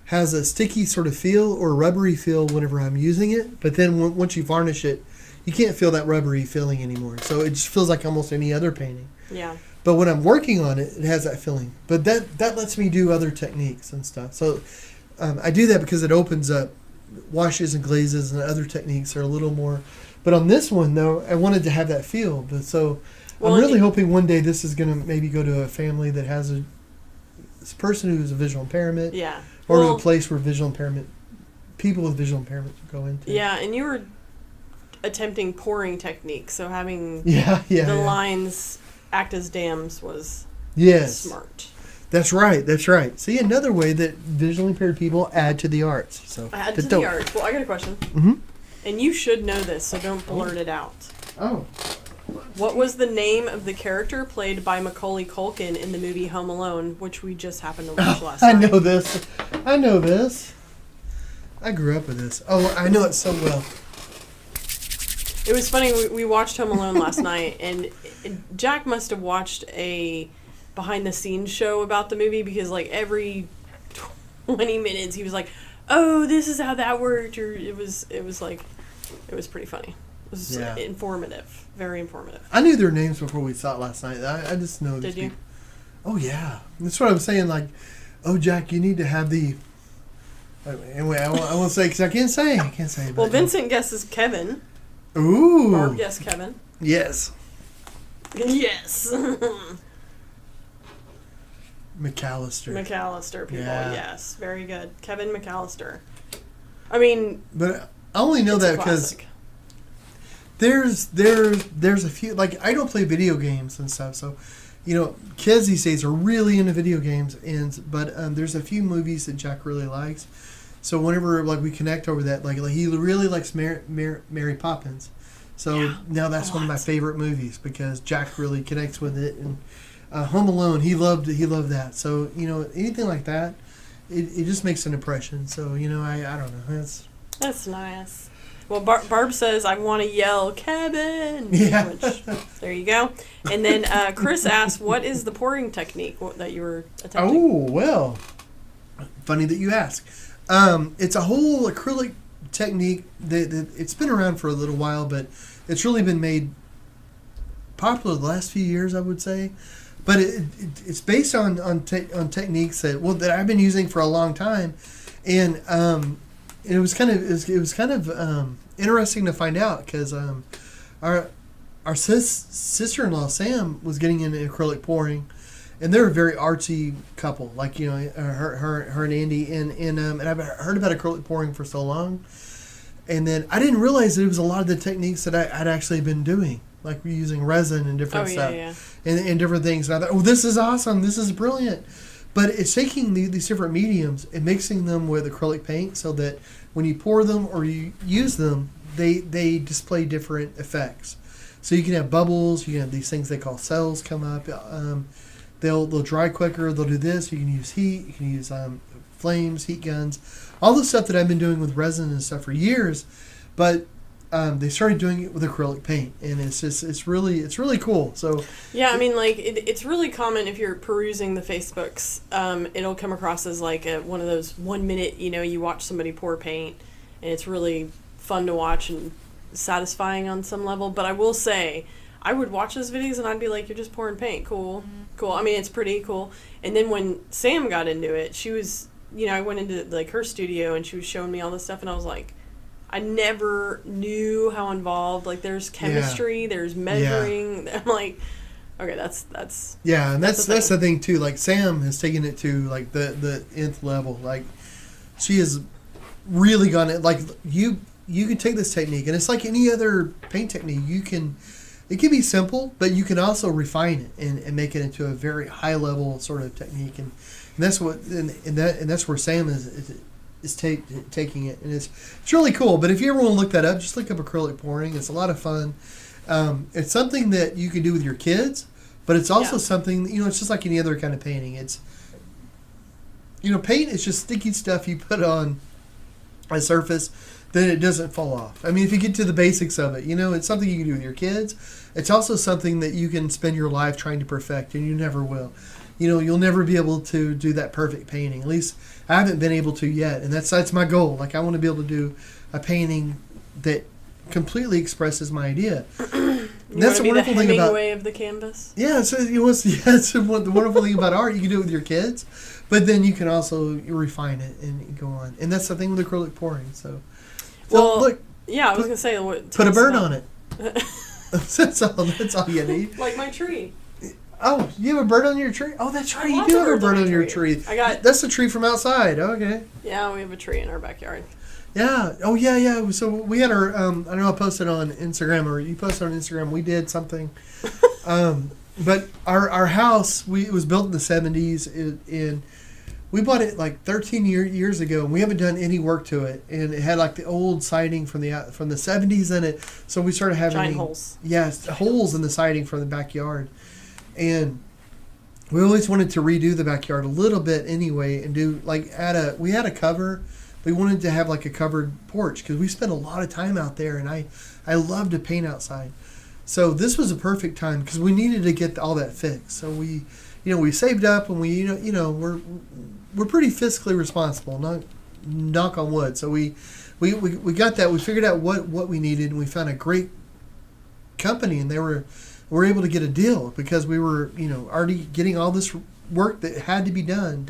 Speaker 1: has a sticky sort of feel or rubbery feel whenever I'm using it. But then once you varnish it, you can't feel that rubbery feeling anymore. So it just feels like almost any other painting.
Speaker 2: Yeah.
Speaker 1: But when I'm working on it, it has that feeling. But that lets me do other techniques and stuff. So I do that because it opens up washes and glazes and other techniques that are a little more But on this one, though, I wanted to have that feel. But so I'm really hoping one day this is going to maybe go to a family that has a person who's a visual impairment.
Speaker 2: Yeah.
Speaker 1: Or to a place where people with visual impairment go into.
Speaker 2: Yeah, and you were attempting pouring technique, so having
Speaker 1: the
Speaker 2: lines act as dams was smart.
Speaker 1: That's right. See, another way that visually impaired people add to the arts. So
Speaker 2: add to the arts. Well, I got a question.
Speaker 1: Mm-hmm.
Speaker 2: And you should know this, so don't blurt it out.
Speaker 1: Oh.
Speaker 2: What was the name of the character played by Macaulay Culkin in the movie Home Alone, which we just happened to watch last night?
Speaker 1: I know this. I grew up with this. Oh, I know it so well.
Speaker 2: It was funny. We watched Home Alone last night, and Jack must have watched a behind-the-scenes show about the movie because, like, every 20 minutes he was like, "Oh, this is how that worked," or it was pretty funny. It was informative, very informative.
Speaker 1: I knew their names before we saw it last night. I just know.
Speaker 2: Did you?
Speaker 1: Oh yeah, that's what I was saying. Like, oh Jack, you need to have the. Anyway, I won't say because I can't say.
Speaker 2: Well, Vincent guesses Kevin.
Speaker 1: Ooh.
Speaker 2: Barb guessed Kevin.
Speaker 1: Yes.
Speaker 2: Yes.
Speaker 1: McAllister,
Speaker 2: people. Yeah. Yes, very good. Kevin McAllister. I mean,
Speaker 1: but I only know that because there's a few, like, I don't play video games and stuff, so kids these days are really into video games, but there's a few movies that Jack really likes. So whenever we connect over that, like he really likes Mary Poppins. So now that's one of my favorite movies because Jack really connects with it. And Home Alone, he loved that. So anything like that, it just makes an impression. So I don't know.
Speaker 2: That's nice. Well, Barb says, I want to yell, Kevin!
Speaker 1: Yeah.
Speaker 2: Which, there you go. And then Chris asked, what is the pouring technique that you were attempting?
Speaker 1: Oh, well, funny that you ask. It's a whole acrylic technique that it's been around for a little while, but it's really been made popular the last few years, I would say. But it's based on techniques that I've been using for a long time, and it was kind of interesting to find out because our sister-in-law Sam was getting into acrylic pouring, and they're a very artsy couple, like her and Andy, and I've heard about acrylic pouring for so long, and then I didn't realize that it was a lot of the techniques that I'd actually been doing, like using resin and different stuff, and different things. And I thought, this is awesome, this is brilliant. But it's taking these different mediums and mixing them with acrylic paint so that when you pour them or you use them, they display different effects. So you can have bubbles, you can have these things they call cells come up. They'll dry quicker. They'll do this. You can use heat. You can use flames, heat guns, all the stuff that I've been doing with resin and stuff for years. But they started doing it with acrylic paint, and it's really cool. So
Speaker 2: yeah, I mean, like it's really common if you're perusing the Facebooks. It'll come across as like one of those 1 minute. You watch somebody pour paint, and it's really fun to watch and satisfying on some level. But I will say, I would watch those videos and I'd be like, "You're just pouring paint, cool." I mean, it's pretty cool. And then when Sam got into it, she was, I went into like her studio and she was showing me all this stuff, and I was like, I never knew how involved. Like, there's chemistry, there's measuring. I'm like, okay, that's
Speaker 1: yeah, and that's the thing too. Like, Sam has taken it to like the nth level. Like, she has really gone it. Like, you can take this technique, and it's like any other paint technique. It can be simple, but you can also refine it and make it into a very high level sort of technique, and that's what and that's where Sam is taking it, and it's really cool. But if you ever want to look that up, just look up acrylic pouring. It's a lot of fun. It's something that you can do with your kids, but it's also something it's just like any other kind of painting. It's paint is just sticky stuff you put on a surface, then it doesn't fall off. I mean, if you get to the basics of it, it's something you can do with your kids. It's also something that you can spend your life trying to perfect, and you never will. You'll never be able to do that perfect painting. At least I haven't been able to yet, and that's my goal. Like, I want to be able to do a painting that completely expresses my idea.
Speaker 2: That's the wonderful thing about Hemingway of the canvas.
Speaker 1: Yeah, so the wonderful thing about art. You can do it with your kids, but then you can also refine it and go on. And that's the thing with acrylic pouring. So
Speaker 2: well,
Speaker 1: look,
Speaker 2: Yeah, I was gonna say what.
Speaker 1: Put a bird on it. That's all you need.
Speaker 2: Like my tree.
Speaker 1: Oh, you have a bird on your tree? Oh, that's right. You
Speaker 2: lots
Speaker 1: do
Speaker 2: of
Speaker 1: have a
Speaker 2: birds on
Speaker 1: bird
Speaker 2: my
Speaker 1: on your
Speaker 2: tree.
Speaker 1: tree. That's the tree from outside. Okay.
Speaker 2: Yeah, we have a tree in our backyard.
Speaker 1: Yeah. Oh, yeah. So we had our. I know I posted on Instagram, or you posted on Instagram. We did something. But our house, it was built in the 70s, and we bought it like 13 years ago, and we haven't done any work to it. And it had like the old siding from the 70s in it, so we started having
Speaker 2: giant holes.
Speaker 1: Yes, holes in the siding from the backyard, and we always wanted to redo the backyard a little bit anyway, and do like we had a cover. We wanted to have like a covered porch because we spent a lot of time out there, and I love to paint outside. So this was a perfect time because we needed to get all that fixed. So we saved up, and we we're pretty fiscally responsible. Knock on wood. So we got that. We figured out what we needed, and we found a great company, and we're able to get a deal because we were already getting all this work that had to be done.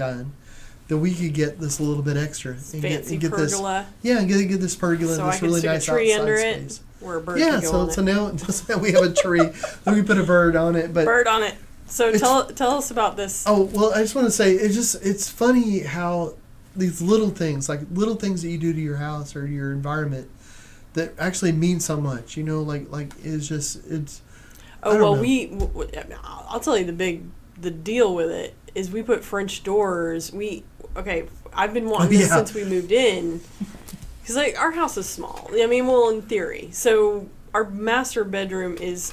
Speaker 1: That we could get this a little bit extra and
Speaker 2: fancy
Speaker 1: get
Speaker 2: pergola.
Speaker 1: And get this pergola.
Speaker 2: So
Speaker 1: this
Speaker 2: I can
Speaker 1: really
Speaker 2: stick
Speaker 1: nice
Speaker 2: a tree
Speaker 1: outside
Speaker 2: under
Speaker 1: space.
Speaker 2: it where a bird can go on it.
Speaker 1: So now we have a tree. Then we put a bird on it. But
Speaker 2: bird on it. So tell us about this.
Speaker 1: Oh, well, I just want to say it's funny how these little things that you do to your house or your environment that actually mean so much. It's.
Speaker 2: Oh well, I'll tell you the deal with it is we put French doors. I've been wanting this since we moved in. Because our house is small. I mean, well, in theory. So our master bedroom is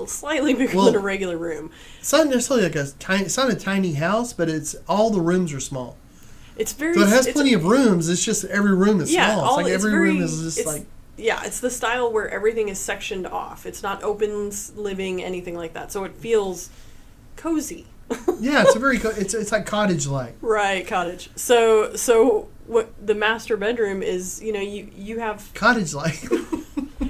Speaker 2: slightly bigger than a regular room.
Speaker 1: It's not necessarily it's not a tiny house, but all the rooms are small.
Speaker 2: It's very.
Speaker 1: So it has plenty of rooms. It's just every room is small. It's like every room is just like.
Speaker 2: Yeah, it's the style where everything is sectioned off. It's not open living, anything like that. So it feels cozy.
Speaker 1: Yeah, it's a very it's like cottage-like.
Speaker 2: Right, cottage. So what the master bedroom is, you have
Speaker 1: cottage-like.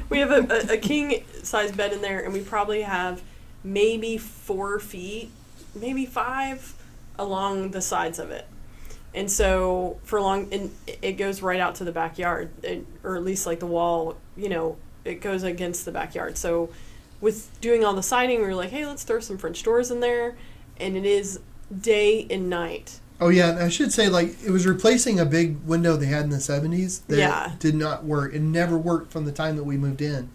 Speaker 2: We have a king size bed in there, and we probably have maybe 4 feet, maybe 5 along the sides of it. And so and it goes right out to the backyard, or at least like the wall, it goes against the backyard. So with doing all the siding, we were like, hey, let's throw some French doors in there. And it is day and night.
Speaker 1: Oh, yeah. And I should say, it was replacing a big window they had in the 70s that did not work. It never worked from the time that we moved in.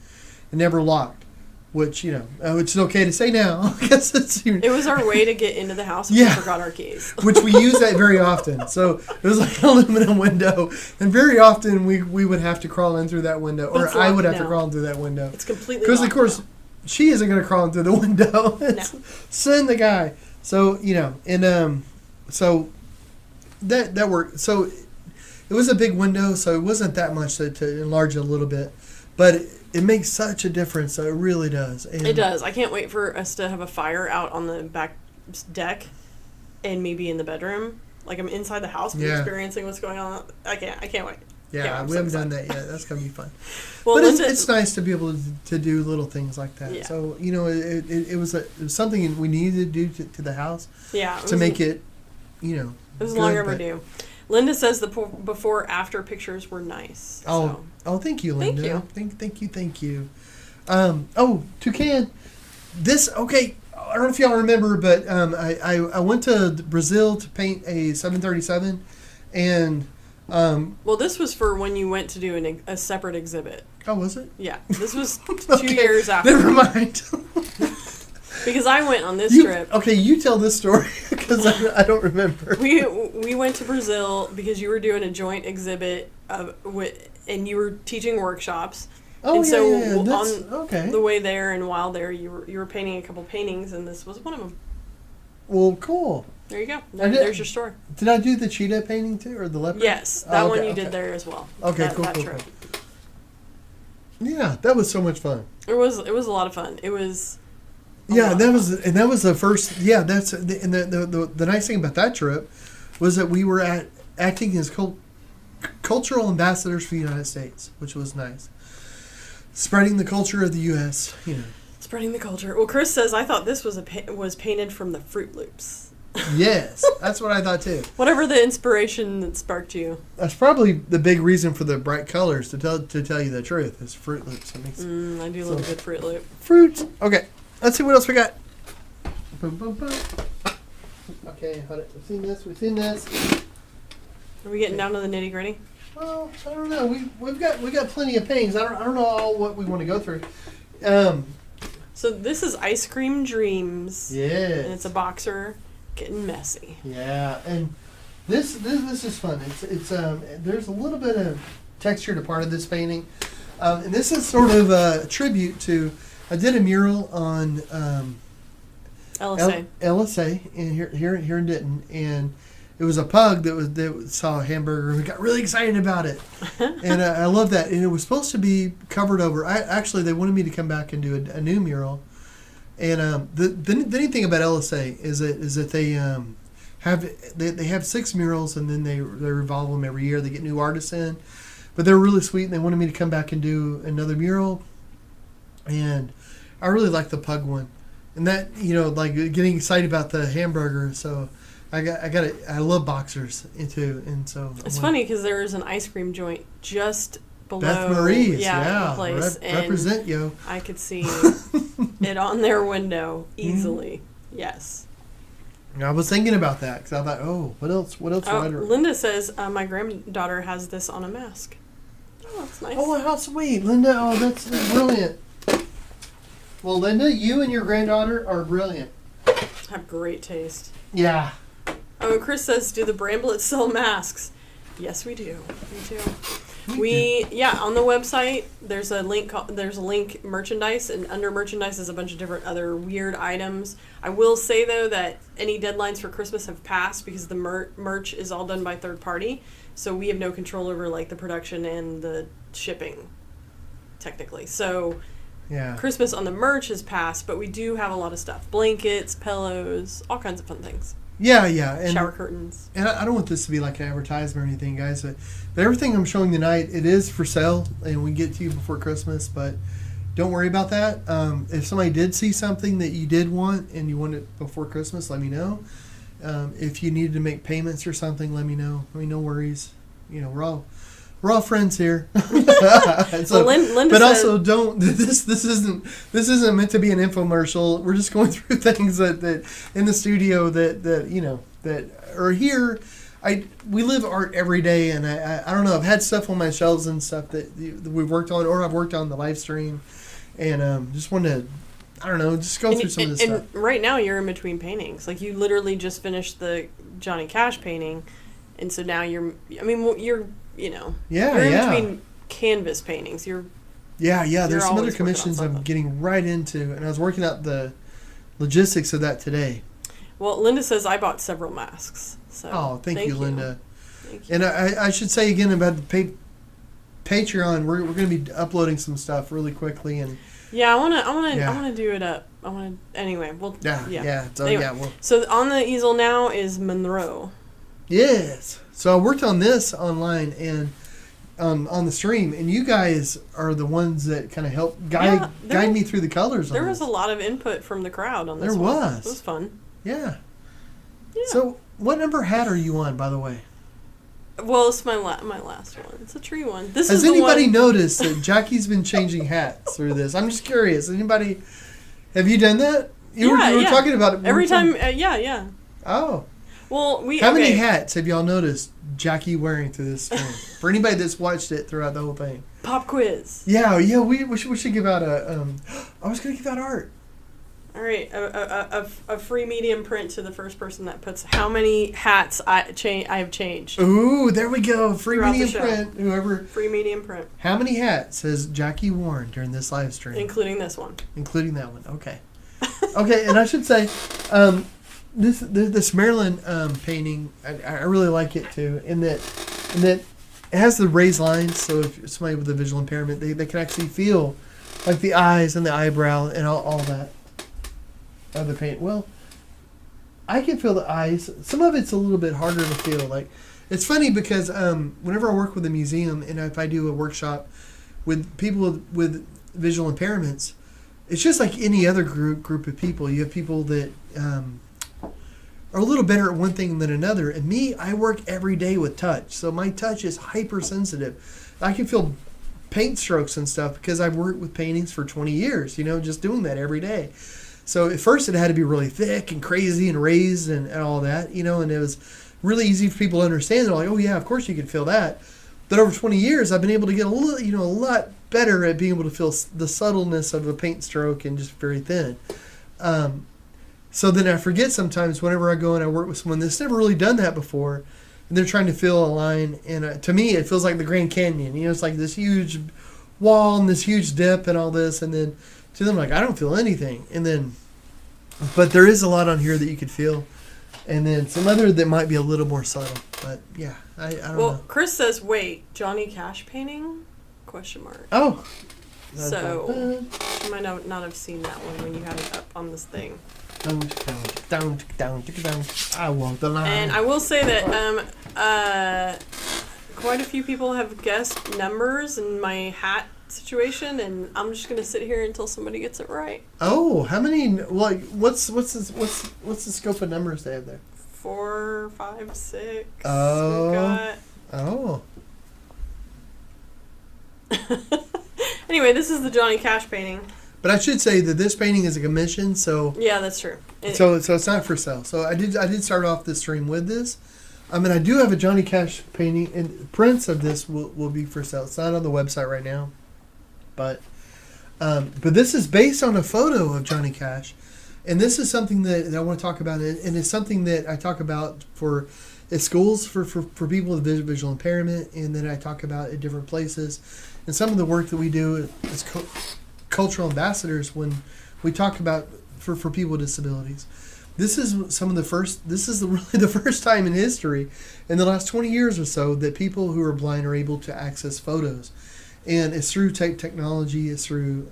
Speaker 1: It never locked, which, which is okay to say now. I guess
Speaker 2: it was our way to get into the house if we forgot our keys.
Speaker 1: Which we use that very often. So it was like an aluminum window. And very often we would have to crawl in through that window. Or I would have to crawl in through that window.
Speaker 2: It's completely
Speaker 1: because, of course, she isn't going to crawl in through the window. Send the guy. So, so that worked. So it was a big window, so it wasn't that much to enlarge it a little bit. But it makes such a difference. So it really does. And
Speaker 2: it does. I can't wait for us to have a fire out on the back deck and maybe in the bedroom. Like I'm inside the house experiencing what's going on. I can't wait.
Speaker 1: Yeah, we haven't done that yet. That's going to be fun.
Speaker 2: Well,
Speaker 1: but it's nice to be able to do little things like that.
Speaker 2: Yeah.
Speaker 1: So, it was something we needed to do to the house.
Speaker 2: Yeah.
Speaker 1: To make it, It
Speaker 2: was long overdue. Linda says the before-after pictures were nice.
Speaker 1: Oh, thank you, Linda. Thank you. Toucan. I don't know if y'all remember, but I went to Brazil to paint a 737, and...
Speaker 2: well, this was for when you went to do a separate exhibit.
Speaker 1: Oh, was it?
Speaker 2: Yeah. This was 2 years after.
Speaker 1: Never mind.
Speaker 2: Because I went on this trip.
Speaker 1: Okay, you tell this story because I don't remember.
Speaker 2: We went to Brazil because you were doing a joint exhibit and you were teaching workshops.
Speaker 1: Oh,
Speaker 2: and so
Speaker 1: on
Speaker 2: the way there and while there, you were painting a couple paintings, and this was one of them.
Speaker 1: Well, cool.
Speaker 2: There you go. There's your story.
Speaker 1: Did I do the cheetah painting too, or the leopard?
Speaker 2: Yes, that one you did there as well.
Speaker 1: Okay, cool. Yeah, that was so much fun.
Speaker 2: It was a lot of fun. It was.
Speaker 1: That was the first. Yeah, that's and the nice thing about that trip was that we were acting as cultural ambassadors for the United States, which was nice. Spreading the culture of the U.S.
Speaker 2: Spreading the culture. Well, Chris says I thought this was painted from the Fruit Loops.
Speaker 1: Yes, that's what I thought too.
Speaker 2: Whatever the inspiration that sparked you.
Speaker 1: That's probably the big reason for the bright colors. To tell you the truth, is Fruit Loops. It makes
Speaker 2: I do love a good Fruit Loop.
Speaker 1: fruit. Okay, let's see what else we got. Boom, boom, boom. Okay, hold it. We've seen this. We've seen this.
Speaker 2: Are we getting down to the nitty gritty?
Speaker 1: Well, I don't know. We've got plenty of paintings. I don't know all what we want to go through.
Speaker 2: So this is Ice Cream Dreams.
Speaker 1: Yes.
Speaker 2: And it's a boxer getting messy.
Speaker 1: Yeah, and this is fun. It's there's a little bit of texture to part of this painting, and this is sort of a tribute to. I did a mural on
Speaker 2: LSA.
Speaker 1: LSA in here in Denton, and it was a pug that saw a hamburger and got really excited about it, and I love that. And it was supposed to be covered over. Actually they wanted me to come back and do a new mural, and the neat thing about LSA is that they have 6 murals, and then they revolve them every year. They get new artists in, but they're really sweet, and they wanted me to come back and do another mural, and I really like the pug one, and that like getting excited about the hamburger. So I love boxers and so
Speaker 2: it's funny because there is an ice cream joint just below
Speaker 1: Beth Marie's,
Speaker 2: the place, and
Speaker 1: represent yo.
Speaker 2: I could see it on their window easily. Yes.
Speaker 1: I was thinking about that because I thought, oh, what else?
Speaker 2: Linda says my granddaughter has this on a mask. Oh, that's nice.
Speaker 1: Oh, how sweet, Linda! Oh, that's brilliant. Well, Linda, you and your granddaughter are brilliant.
Speaker 2: Have great taste.
Speaker 1: Yeah.
Speaker 2: Oh, Chris says, do the Bramblets sell masks? Yes, we do. We do. On the website there's a link merchandise, and under merchandise is a bunch of different other weird items. I will say though that any deadlines for Christmas have passed because the merch is all done by third party, so we have no control over like the production and the shipping technically. So
Speaker 1: yeah,
Speaker 2: Christmas on the merch has passed, but we do have a lot of stuff: blankets, pillows, all kinds of fun things.
Speaker 1: Yeah, and
Speaker 2: shower curtains.
Speaker 1: And I don't want this to be like an advertisement or anything, guys, but everything I'm showing tonight, it is for sale, and we get to you before Christmas, but don't worry about that. If somebody did see something that you did want and you want it before Christmas, let me know. If you needed to make payments or something, let me know. I mean, no worries. We're all friends here. So,
Speaker 2: Linda
Speaker 1: but also don't. This isn't meant to be an infomercial. We're just going through things that in the studio that are here. We live art every day, and I don't know. I've had stuff on my shelves and stuff that we've worked on, or I've worked on the live stream, and just wanted to. I don't know, just go through some of this stuff.
Speaker 2: And right now you're in between paintings. Like you literally just finished the Johnny Cash painting, and so now you're in between canvas paintings.
Speaker 1: There's some other commissions I'm getting right into, and I was working out the logistics of that today. Well,
Speaker 2: Linda says I bought several masks. So
Speaker 1: thank you, Linda. Thank you. And I should say again about the Patreon, we're going to be uploading some stuff really quickly, and
Speaker 2: I want to do it up. Anyway. Well, So on the easel now is Monroe.
Speaker 1: Yes. So I worked on this online and on the stream, and you guys are the ones that kind of helped guide me through the colors.
Speaker 2: There was a lot of input from the crowd on this.
Speaker 1: There was.
Speaker 2: It was fun.
Speaker 1: Yeah. So what number hat are you on, by the way?
Speaker 2: Well, it's my last one. It's a tree one.
Speaker 1: Has anybody noticed that Jackie's been changing hats through this? I'm just curious. Anybody? Have you done that? You were talking about it
Speaker 2: every time. Yeah.
Speaker 1: Oh.
Speaker 2: Well,
Speaker 1: how many hats have y'all noticed Jackie wearing through this stream? For anybody that's watched it throughout the whole thing.
Speaker 2: Pop quiz.
Speaker 1: Yeah. We should give out a. I was gonna give out art.
Speaker 2: All right, a free medium print to the first person that puts how many hats I have changed.
Speaker 1: Ooh, there we go. Free medium print. Whoever.
Speaker 2: Free medium print.
Speaker 1: How many hats has Jackie worn during this live stream?
Speaker 2: Including this one.
Speaker 1: Including that one. Okay. Okay, and I should say, this Maryland painting, I really like it too. In that it has the raised lines, so if somebody with a visual impairment, they can actually feel like the eyes and the eyebrow and all that. Of the paint. Well, I can feel the eyes. Some of it's a little bit harder to feel. Like, it's funny because whenever I work with a museum and if I do a workshop with people with visual impairments, it's just like any other group of people. You have people that are a little better at one thing than another. And me, I work every day with touch. So my touch is hypersensitive. I can feel paint strokes and stuff because I've worked with paintings for 20 years, just doing that every day. So at first it had to be really thick and crazy and raised and all that, and it was really easy for people to understand. They're like, oh yeah, of course you can feel that. But over 20 years, I've been able to get a lot better at being able to feel the subtleness of a paint stroke and just very thin. So then I forget sometimes whenever I go and I work with someone that's never really done that before, and they're trying to fill a line. And to me, it feels like the Grand Canyon. It's like this huge wall and this huge dip and all this. And then to them, like, I don't feel anything. But there is a lot on here that you could feel. And then some other that might be a little more subtle. But yeah, I don't know.
Speaker 2: Well, Chris says, wait, Johnny Cash painting? ?
Speaker 1: Oh.
Speaker 2: So, you might not have seen that one when you had it up on this thing.
Speaker 1: Down. I walk the line.
Speaker 2: And I will say that quite a few people have guessed numbers in my hat situation, and I'm just gonna sit here until somebody gets it right.
Speaker 1: Oh, how many? Like, what's the scope of numbers they have there?
Speaker 2: 4, 5, 6.
Speaker 1: Oh.
Speaker 2: Oh. Anyway, this is the Johnny Cash painting.
Speaker 1: But I should say that this painting is a commission, so
Speaker 2: yeah, that's true.
Speaker 1: So it's not for sale. So I did start off this stream with this. I mean, I do have a Johnny Cash painting, and prints of this will be for sale. It's not on the website right now, but this is based on a photo of Johnny Cash, and this is something that I want to talk about, and it's something that I talk about at schools for people with visual impairment, and then I talk about at different places, and some of the work that we do as cultural ambassadors when we talk about for people with disabilities. This is really the first time in history in the last 20 years or so that people who are blind are able to access photos. And it's through technology, it's through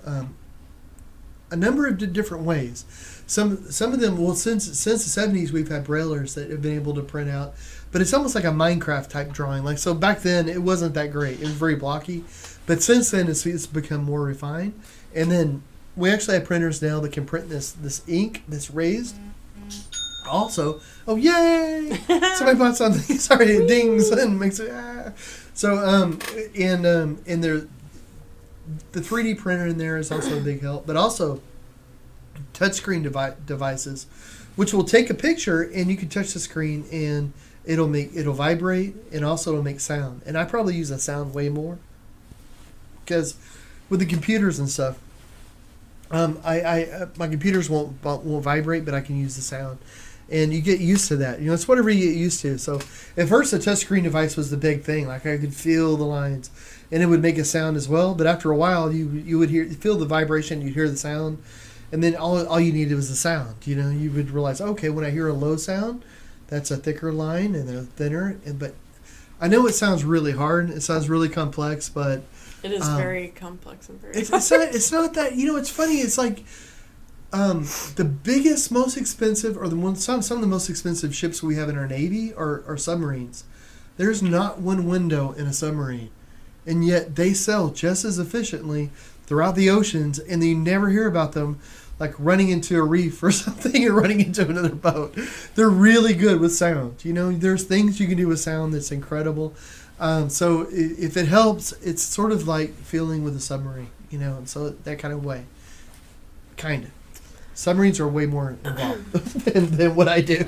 Speaker 1: a number of different ways. Some of them, well, since the 70s, we've had braillers that have been able to print out, but it's almost like a Minecraft type drawing. Like, so back then it wasn't that great. It was very blocky, but since then it's become more refined. And then we actually have printers now that can print this ink that's raised. Also, oh yay! Somebody bought something. Sorry, it dings and makes it. Ah. So and there, the 3D printer in there is also a big help. But also, touchscreen devices, which will take a picture and you can touch the screen and it'll vibrate, and also it'll make sound. And I probably use the sound way more because with the computers and stuff, my computers won't vibrate, but I can use the sound. And you get used to that. It's whatever you get used to. So at first, the touchscreen device was the big thing. Like, I could feel the lines, and it would make a sound as well. But after a while, you would feel the vibration, you'd hear the sound, and then all you needed was the sound. You would realize, okay, when I hear a low sound, that's a thicker line, and they're thinner. But I know it sounds really hard. It sounds really complex, but
Speaker 2: it is very complex and very.
Speaker 1: It's not that. It's funny. It's like. The biggest, most expensive, or some of the most expensive ships we have in our Navy are submarines. There's not one window in a submarine, and yet they sell just as efficiently throughout the oceans, and you never hear about them like running into a reef or something or running into another boat. They're really good with sound. There's things you can do with sound that's incredible. So if it helps, it's sort of like feeling with a submarine, so that kind of way. Kind of. Submarines are way more involved than what I do.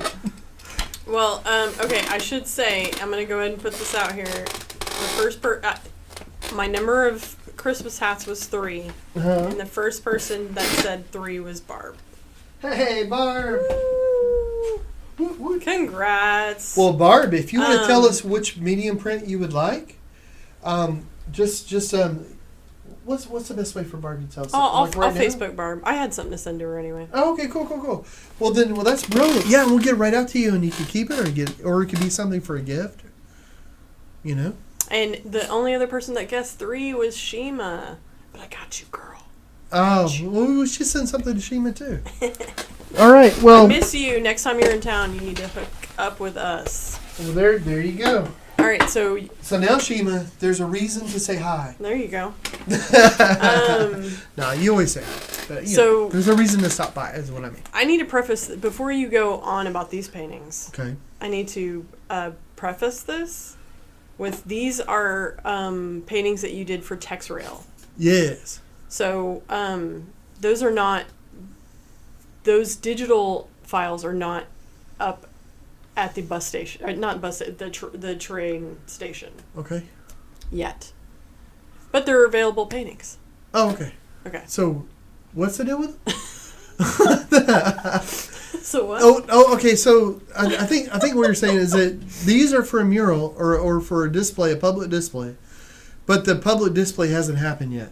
Speaker 2: Well, okay, I should say, I'm going to go ahead and put this out here. The first my number of Christmas hats was 3. Uh-huh. And the first person that said 3 was Barb.
Speaker 1: Hey, Barb!
Speaker 2: Woo. Congrats.
Speaker 1: Well, Barb, if you want to tell us which medium print you would like, what's the best way for Barb to tell us?
Speaker 2: I'll Facebook Barb. I had something to send to her anyway.
Speaker 1: Oh, okay, cool. Well, that's brilliant. Yeah, we'll get it right out to you, and you can keep it, or it could be something for a gift.
Speaker 2: And the only other person that guessed 3 was Shima. But I got you, girl.
Speaker 1: Oh, well, we should send something to Shima too. All right. Well,
Speaker 2: I miss you. Next time you're in town, you need to hook up with us.
Speaker 1: Well, there you go.
Speaker 2: All right, so
Speaker 1: now, Shima, there's a reason to say hi.
Speaker 2: There you go.
Speaker 1: No, you always say hi. But
Speaker 2: So-
Speaker 1: there's a reason to stop by, is what I mean.
Speaker 2: I need to preface before you go on about these paintings.
Speaker 1: Okay.
Speaker 2: I need to preface this with these are paintings that you did for TexRail.
Speaker 1: Yes.
Speaker 2: So those are not, those digital files are not up at the bus station, or not bus, the train station
Speaker 1: Okay.
Speaker 2: yet. But they're available paintings.
Speaker 1: Oh, okay.
Speaker 2: Okay.
Speaker 1: So, what's the deal with?
Speaker 2: So what?
Speaker 1: Okay. So I think what you're saying is that these are for a mural or for a display, a public display, but the public display hasn't happened yet.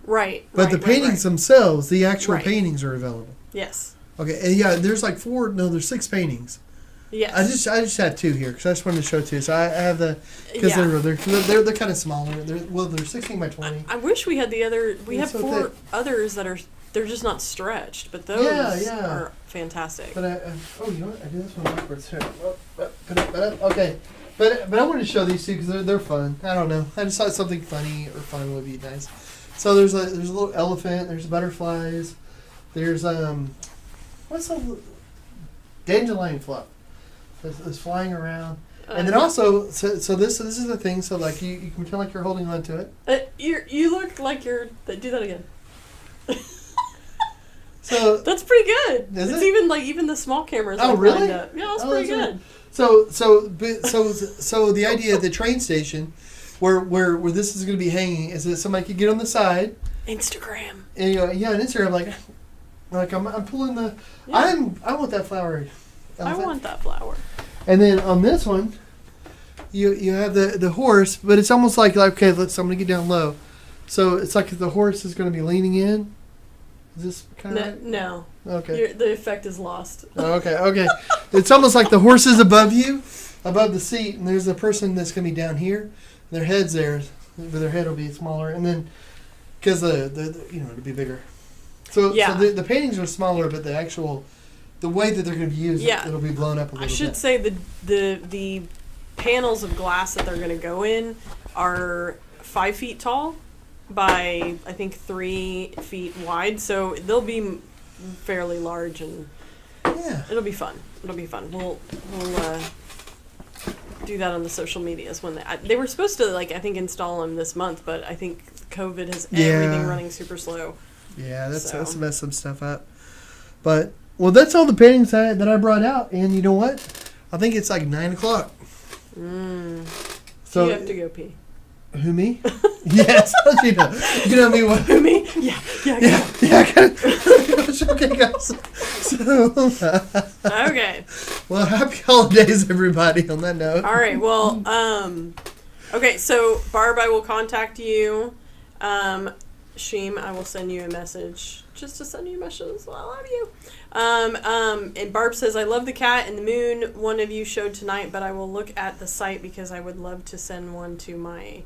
Speaker 2: Right.
Speaker 1: But the paintings themselves, the actual
Speaker 2: Right.
Speaker 1: paintings are available.
Speaker 2: Yes.
Speaker 1: Okay. And yeah, there's like there's 6 paintings.
Speaker 2: Yes.
Speaker 1: I just had 2 here because I just wanted to show 2. So I have the because
Speaker 2: Yeah.
Speaker 1: they're kind of smaller. They're 16 by 20.
Speaker 2: I wish we had the other. We
Speaker 1: They're
Speaker 2: have
Speaker 1: so
Speaker 2: 4
Speaker 1: thick.
Speaker 2: others that are. They're just not stretched, but those
Speaker 1: Yeah.
Speaker 2: are fantastic.
Speaker 1: But you know what? I did this one backwards here. Okay. But I wanted to show these 2 because they're fun. I don't know. I just thought something funny or fun would be nice. So there's a little elephant. There's butterflies. There's what's a dandelion fluff that's flying around. And then also, so this is the thing. So like you can pretend like you're holding on to it.
Speaker 2: You look like you're. Do that again.
Speaker 1: So
Speaker 2: That's pretty good.
Speaker 1: Is
Speaker 2: It's
Speaker 1: it?
Speaker 2: even the small cameras.
Speaker 1: Oh,
Speaker 2: are
Speaker 1: really?
Speaker 2: lined up. Yeah, that's pretty
Speaker 1: that's
Speaker 2: good.
Speaker 1: So the idea at the train station, where this is going to be hanging, is that somebody could get on the side.
Speaker 2: Instagram.
Speaker 1: And on Instagram, like I'm pulling the.
Speaker 2: Yeah.
Speaker 1: I want that flower.
Speaker 2: I
Speaker 1: elephant.
Speaker 2: want that flower.
Speaker 1: And then on this one, you have the horse, but it's almost like okay, I'm gonna get down low, so it's like the horse is gonna be leaning in. Is this kind of right?
Speaker 2: No.
Speaker 1: Okay.
Speaker 2: The effect is lost.
Speaker 1: Oh, okay. It's almost like the horse is above you, above the seat, and there's a person that's gonna be down here. And their head's there, but their head will be smaller, and then because the it'll be bigger. So the paintings are smaller, but the way that they're going to be used, it'll be blown up a little bit.
Speaker 2: I should say the panels of glass that they're going to go in are 5 feet tall by I think 3 feet wide, so they'll be fairly large and it'll be fun. We'll do that on the social medias when they were supposed to I think install them this month, but I think COVID has everything running super slow.
Speaker 1: Yeah, that's messed some stuff up. But that's all the paintings that I brought out, and you know what? I think it's like 9:00. So
Speaker 2: you have to go pee.
Speaker 1: Who, me? Yes, you know me. What?
Speaker 2: Who, me? Yeah.
Speaker 1: I gotta. Okay, guys. So.
Speaker 2: Okay.
Speaker 1: Well, happy holidays, everybody. On that note.
Speaker 2: All right. Well, okay. So Barb, I will contact you. Sheem, I will send you a message just to send you a message. I love you. And Barb says, I love the cat and the moon one of you showed tonight, but I will look at the site because I would love to send one to my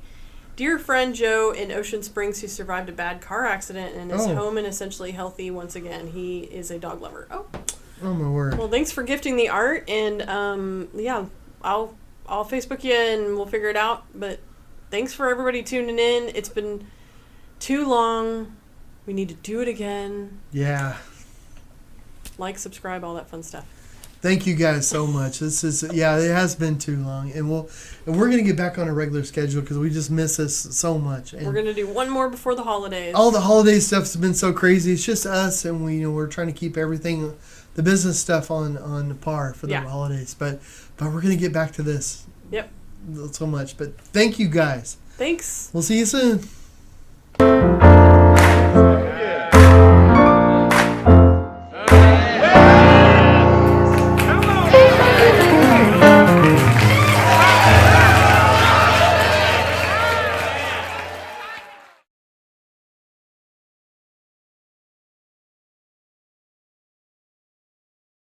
Speaker 2: dear friend Joe in Ocean Springs who survived a bad car accident and is home and essentially healthy once again. He is a dog lover.
Speaker 1: Oh my word.
Speaker 2: Well, thanks for gifting the art, and I'll Facebook you and we'll figure it out. But thanks for everybody tuning in. It's been too long. We need to do it again.
Speaker 1: Yeah.
Speaker 2: Like, subscribe, all that fun stuff.
Speaker 1: Thank you guys so much. This is it has been too long, and we're gonna get back on a regular schedule because we just miss this so much. And
Speaker 2: we're gonna do one more before the holidays.
Speaker 1: All the holiday stuff's been so crazy. It's just us, and we're trying to keep everything, the business stuff on par for the holidays. But we're gonna get back to this.
Speaker 2: Yep.
Speaker 1: So much. But thank you guys.
Speaker 2: Thanks.
Speaker 1: We'll see you soon.